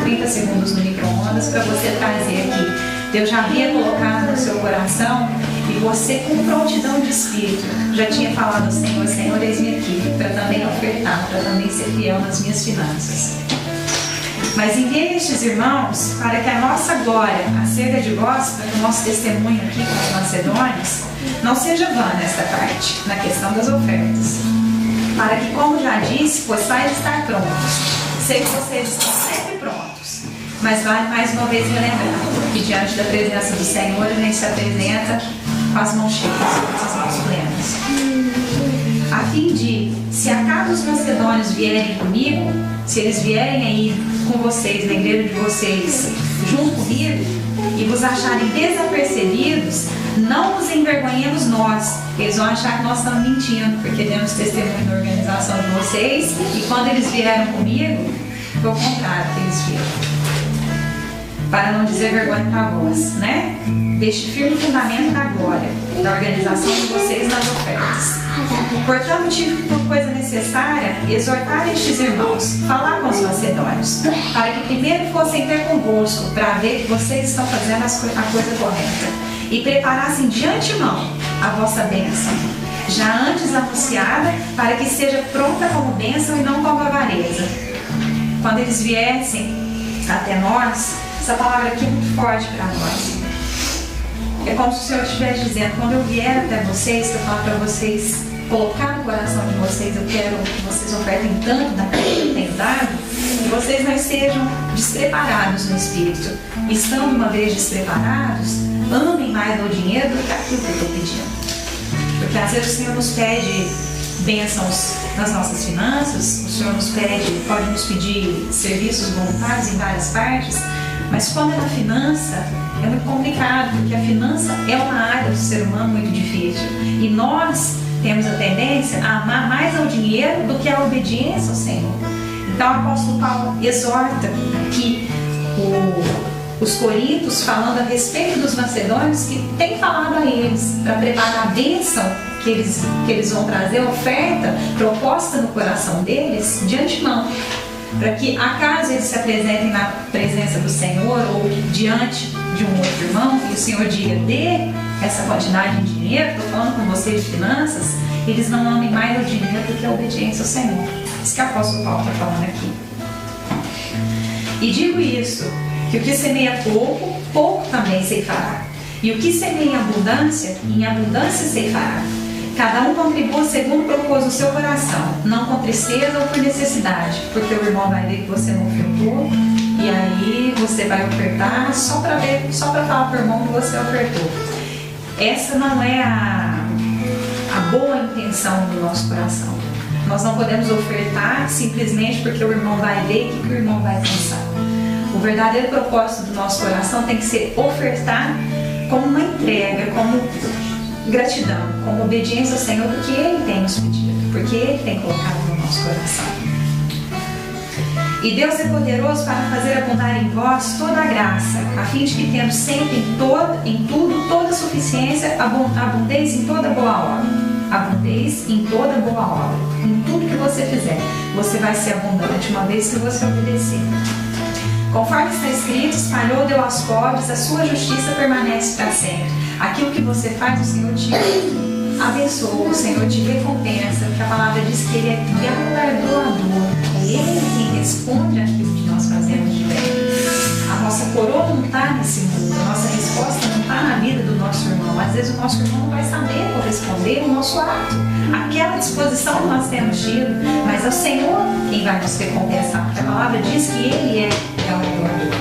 30 segundos no micro-ondas para você trazer aqui. Deus já havia colocado no seu coração e você, com prontidão de espírito, já tinha falado ao Senhor: Senhor, eis-me aqui, para também ofertar, para também ser fiel nas minhas finanças. Mas enviei estes irmãos para que a nossa glória acerca de vós, para que o nosso testemunho aqui com os macedônios, não seja vã nesta parte, na questão das ofertas. Para que, como já disse, possais estar prontos. Sei que vocês estão sempre prontos, mas vale mais uma vez relembrar que diante da presença do Senhor a gente se apresenta com as mãos cheias, com as mãos plenas. A fim de, se acaso os macedônios vierem comigo, se eles vierem aí com vocês, na igreja de vocês, junto comigo, e vos acharem desapercebidos, não nos envergonhemos nós. Eles vão achar que nós estamos mentindo, porque demos testemunho da organização de vocês, e quando eles vieram comigo, foi o contrário que eles viram. Para não dizer vergonha para vós, né? Deste firme fundamento da glória, da organização de vocês nas ofertas. Portanto, tive por coisa necessária exortar estes irmãos, falar com os macedônios, para que primeiro fossem ter convosco, para ver que vocês estão fazendo a coisa correta, e preparassem de antemão a vossa bênção, já antes anunciada, para que seja pronta como bênção e não como avareza. Quando eles viessem até nós, essa palavra aqui é muito forte para nós. É como se o Senhor estivesse dizendo: quando eu vier até vocês, que eu falo para vocês, colocar no coração de vocês, eu quero que vocês ofertem tanto daquilo que eu tenho dado, que vocês não estejam despreparados no espírito. Estando uma vez despreparados, amem mais o dinheiro do que aquilo que eu estou pedindo. Porque às vezes o Senhor nos pede bênçãos nas nossas finanças, o Senhor nos pede, pode nos pedir serviços voluntários em várias partes, mas quando é na finança, é muito complicado, porque a finança é uma área do ser humano muito difícil. E nós temos a tendência a amar mais ao dinheiro do que a obediência ao Senhor. Então o apóstolo Paulo exorta aqui os coríntios, falando a respeito dos macedônios, que tem falado a eles para preparar a bênção que eles vão trazer, a oferta proposta no coração deles de antemão, para que acaso eles se apresentem na presença do Senhor ou diante de um outro irmão e o Senhor diga: dê essa quantidade de dinheiro, estou falando com vocês de finanças, eles não amem mais o dinheiro do que a obediência ao Senhor. Isso que o apóstolo Paulo está falando aqui. E digo isso, que o que semeia pouco, pouco também ceifará. E o que semeia em abundância ceifará. Cada um contribua segundo propôs no seu coração, não com tristeza ou por necessidade, porque o irmão vai ver que você não ofertou, e aí você vai ofertar só para falar para o irmão que você ofertou. Essa não é a boa intenção do nosso coração. Nós não podemos ofertar simplesmente porque o irmão vai ver o que o irmão vai pensar. O verdadeiro propósito do nosso coração tem que ser ofertar como uma entrega, como gratidão, como obediência ao Senhor, porque Ele tem nos pedido, porque Ele tem colocado no nosso coração. E Deus é poderoso para fazer abundar em vós toda a graça, a fim de que, tendo sempre em tudo toda suficiência, abundeis em toda boa obra. Abundeis em toda boa obra. Em tudo que você fizer, você vai ser abundante, uma vez que você obedecer. Conforme está escrito, espalhou, deu aos pobres, a sua justiça permanece para sempre. Aquilo que você faz, o Senhor te abençoa, o Senhor te recompensa, porque a palavra diz que Ele é galardoador. É Ele quem responde aquilo que nós fazemos de bem. A nossa coroa não está nesse mundo, a nossa resposta não está na vida do nosso irmão. Às vezes o nosso irmão não vai saber corresponder ao nosso ato, aquela disposição que nós temos tido, mas é o Senhor quem vai nos recompensar, porque a palavra diz que Ele é galardoador.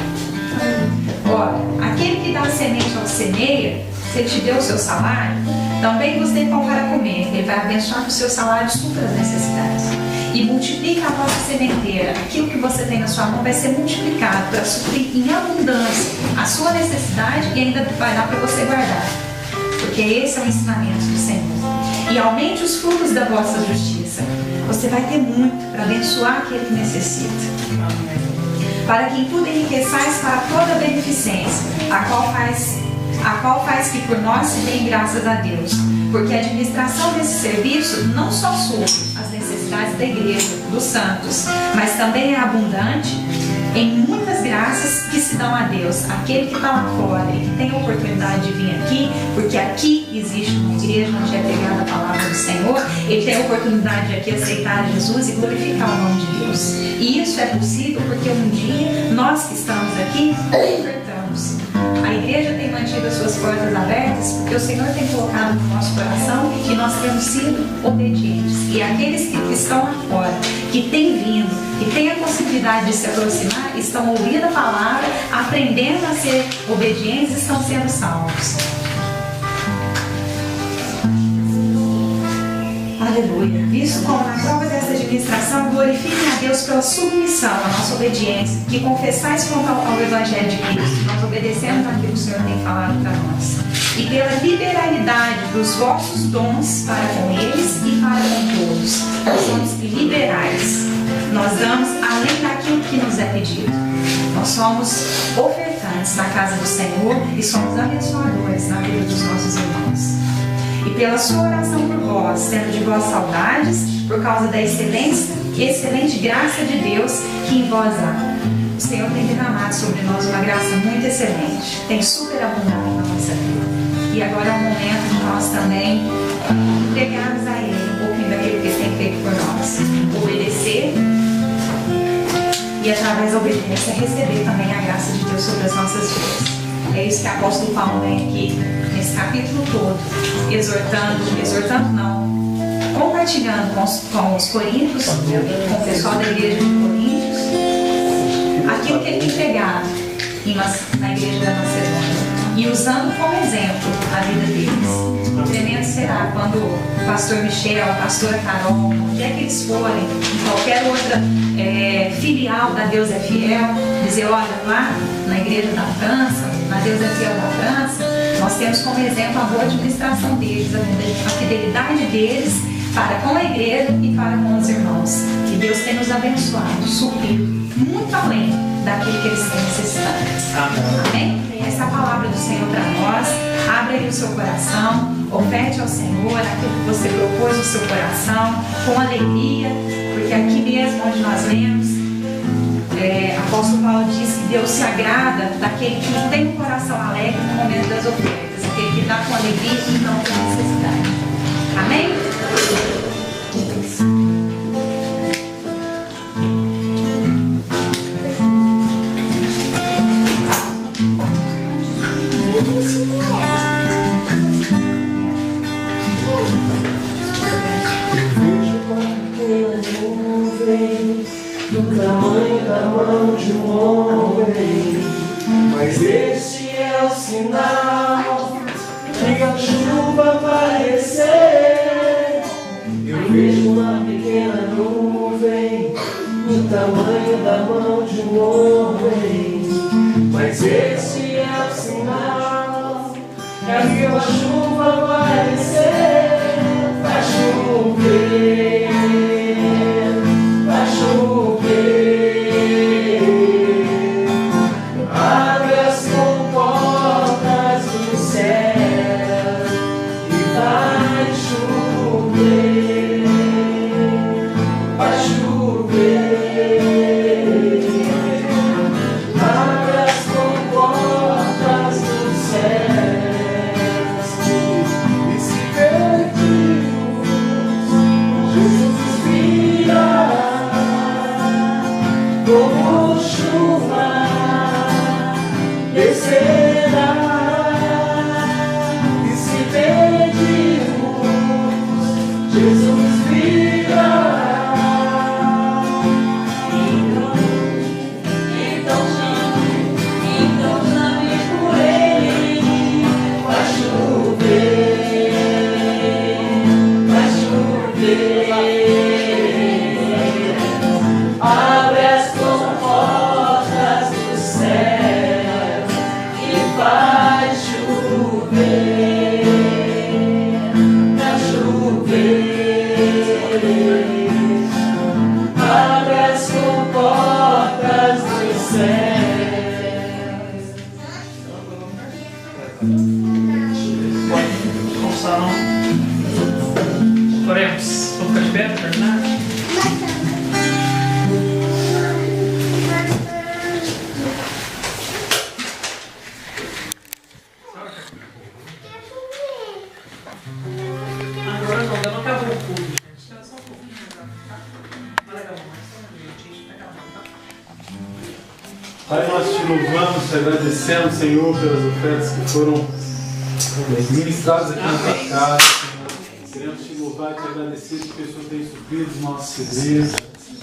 Ora, aquele que dá a semente ao semeia, se Ele te deu o seu salário, também vos dê pão para comer. Ele vai abençoar que o seu salário supra as necessidades. E multiplica a vossa sementeira. Aquilo que você tem na sua mão vai ser multiplicado para suprir em abundância a sua necessidade e ainda vai dar para você guardar. Porque esse é o ensinamento do Senhor. E aumente os frutos da vossa justiça. Você vai ter muito para abençoar aquele que necessita. Para que em tudo enriqueçais para toda a beneficência, a qual faz que por nós se deem graças a Deus. Porque a administração desse serviço não só supre as necessidades da igreja, dos santos, mas também é abundante em muitas graças que se dão a Deus. Aquele que está lá fora e que tem a oportunidade de vir aqui, porque aqui existe uma igreja onde é pregada a palavra do Senhor, ele tem a oportunidade de aqui aceitar Jesus e glorificar o nome de Deus. E isso é possível porque um dia nós que estamos aqui libertamos. A igreja tem mantido as suas portas abertas porque o Senhor tem colocado no nosso coração e nós temos sido obedientes. E aqueles que estão lá fora, que têm vindo, que têm a possibilidade de se aproximar, estão ouvindo a palavra, aprendendo a ser obedientes e estão sendo salvos. Aleluia. Visto como na prova dessa administração, glorifiquem a Deus pela submissão, a nossa obediência, que confessais quanto ao Evangelho de Cristo. Nós obedecemos aquilo que o Senhor tem falado para nós. E pela liberalidade dos vossos dons para com eles e para com todos. Nós somos liberais. Nós damos além daquilo que nos é pedido. Nós somos ofertantes na casa do Senhor e somos abençoadores na vida dos nossos irmãos. E pela sua oração por vós, tendo de vós saudades, por causa da excelente graça de Deus que em vós há. O Senhor tem derramado sobre nós uma graça muito excelente, tem superabundado na nossa vida. E agora é o momento de nós também entregarmos a Ele um pouquinho daquilo que Ele tem feito por nós. Obedecer e, através da obediência, receber também a graça de Deus sobre as nossas vidas. É isso que o apóstolo Paulo vem aqui, nesse capítulo todo, compartilhando com os coríntios, com o pessoal da igreja de Coríntios, aquilo que ele tem pregado na igreja da Macedônia, e usando como exemplo a vida deles. Tremendo será quando o pastor Michel, a pastora Carol, onde é que eles forem, em qualquer outra filial da Deus é Fiel, dizer, olha, lá na igreja da França, na Deus é Fiel da França, nós temos como exemplo a boa administração deles, a fidelidade deles para com a igreja e para com os irmãos. Que Deus tem nos abençoado, suprido, muito além daquilo que eles têm necessidade. Amém? Essa é a palavra do Senhor para nós. Abre aí o seu coração, oferte ao Senhor aquilo que você propôs no seu coração, com alegria, porque aqui mesmo onde nós lemos, apóstolo Paulo diz que Deus se agrada daquele que tem um coração alegre no momento das ofertas, aquele que dá com alegria e não com necessidade. Amém? Do tamanho da mão de um homem, mas este é o sinal que a chuva vai descer. Eu vejo uma pequena nuvem do tamanho da mão de um homem, mas este é o sinal que a chuva vai descer. Vai chover, vai chover. Abre as comportas do céu e vai chover. chuva descerá, e se pedimos, Jesus virá. Então chame por Ele, vai chover. Abre as comportas do céu e vai chover, vai chover. Abre as comportas do céu. Vamos lá, não? Oremos. Vamos ficar de pé, terminar? Agora não, ainda não acabou o culto, gente. Espera só um pouquinho. Vai acabar mais. Só um minutinho. Vai acabar, tá? Pai, nós te louvamos, te agradecemos, Senhor, pelas ofertas que foram ministradas aqui nessa casa, Senhor. Queremos te louvar e te agradecer porque o Senhor tem suprido os nossos segredos.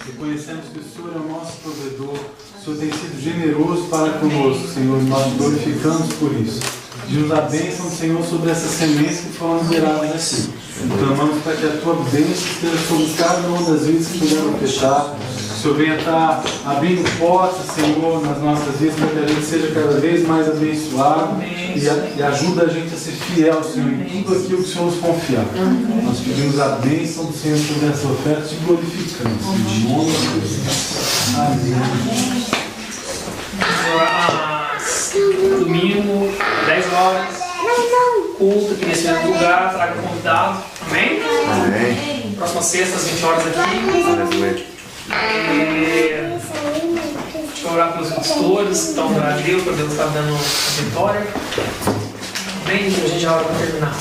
Reconhecemos que o Senhor é o nosso provedor. O Senhor tem sido generoso para conosco, Senhor. Nós te glorificamos por isso. Pedimos a bênção do Senhor sobre essas sementes que foram liberadas aqui. Clamamos para que a tua bênção esteja sobre cada uma das vidas que puderam fechar. O Senhor venha estar abrindo portas, Senhor, nas nossas vidas, para que a gente seja cada vez mais abençoado e ajuda a gente a ser fiel, Senhor, em tudo aquilo que o Senhor nos confiar. Nós pedimos a bênção do Senhor sobre essa oferta e te glorificamos. Em nome de Jesus. Amém. Domingo, 10 horas. Culto aqui nesse mesmo lugar. Traga convidado. Amém? Amém. Próxima sexta, às 20 horas aqui. Deixa eu orar pelos pastores que estão para Deus, para Deus estar dando a vitória. Bem, a gente já ora para terminar.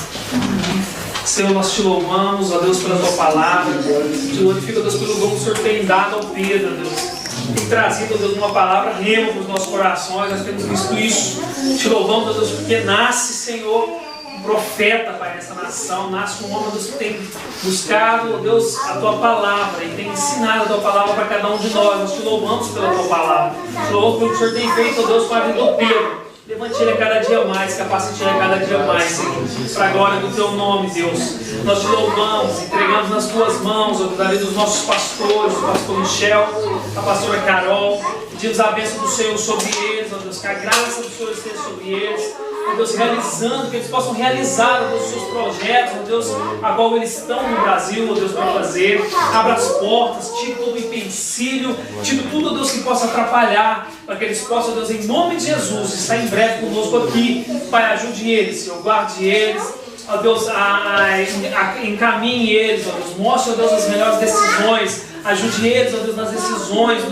Senhor, nós te louvamos, ó Deus, pela tua palavra. Te glorifico, ó Deus, pelo dom que o Senhor tem dado ao Pedro, ó Deus. Tem trazido, ó Deus, uma palavra rema para os nossos corações. Nós temos visto isso. Te louvamos, ó Deus, porque nasce, Senhor, um profeta, Pai, nessa nação. Nasce um homem, ó Deus, que tem buscado, ó Deus, a tua palavra e tem ensinado a tua palavra para cada um de nós. Nós te louvamos pela tua palavra. Te louvamos pelo que o Senhor tem feito, ó Deus, com a vida do Pedro. Levante ele a cada dia mais, capacite ele a cada dia mais, Senhor, para a glória do teu nome, Deus. Nós te louvamos, entregamos nas tuas mãos, ó Deus, a vida dos nossos pastores, o pastor Michel, a pastora Carol. Pedimos a bênção do Senhor sobre eles, ó Deus, que a graça do Senhor esteja sobre eles, ó Deus, realizando, que eles possam realizar, ó Deus, os seus projetos, ó Deus, a qual eles estão no Brasil, ó Deus, para fazer. Abra as portas, tire todo o empecilho, tire tudo, ó Deus, que possa atrapalhar, para que eles possam, ó Deus, em nome de Jesus, estar em breve conosco aqui. Pai, ajude eles, Senhor, guarde eles, ó Deus, encaminhe eles, ó Deus, mostre, ó Deus, as melhores decisões, ajude eles, ó Deus, nas decisões,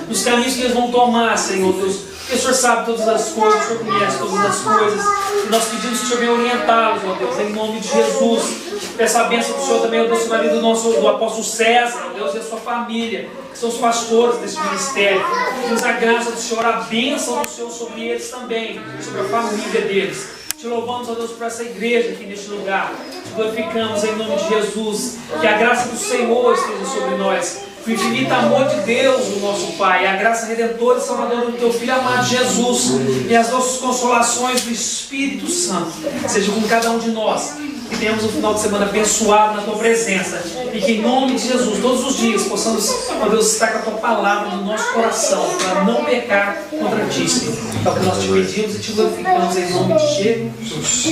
nos caminhos que eles vão tomar, Senhor, Deus, porque o Senhor sabe todas as coisas, o Senhor conhece todas as coisas, e nós pedimos que o Senhor venha orientá-los, ó Deus, em nome de Jesus. Peço a bênção do Senhor também, ó Deus, sobre a vida do apóstolo César, ó Deus, e a sua família, que são os pastores desse ministério. Pedimos a graça do Senhor, a bênção do Senhor sobre eles também, sobre a família deles. Te louvamos, ó Deus, por essa igreja aqui neste lugar. Te glorificamos em nome de Jesus. Que a graça do Senhor esteja sobre nós. O infinito amor de Deus, o nosso Pai, a graça redentora e salvadora do teu Filho amado Jesus, e as nossas consolações do Espírito Santo seja com cada um de nós. Que tenhamos um final de semana abençoado na tua presença. E que em nome de Jesus, todos os dias, possamos, ó Deus, estar com a tua palavra no nosso coração, para não pecar contra ti, Senhor. É o que nós te pedimos e te glorificamos em nome de Jesus.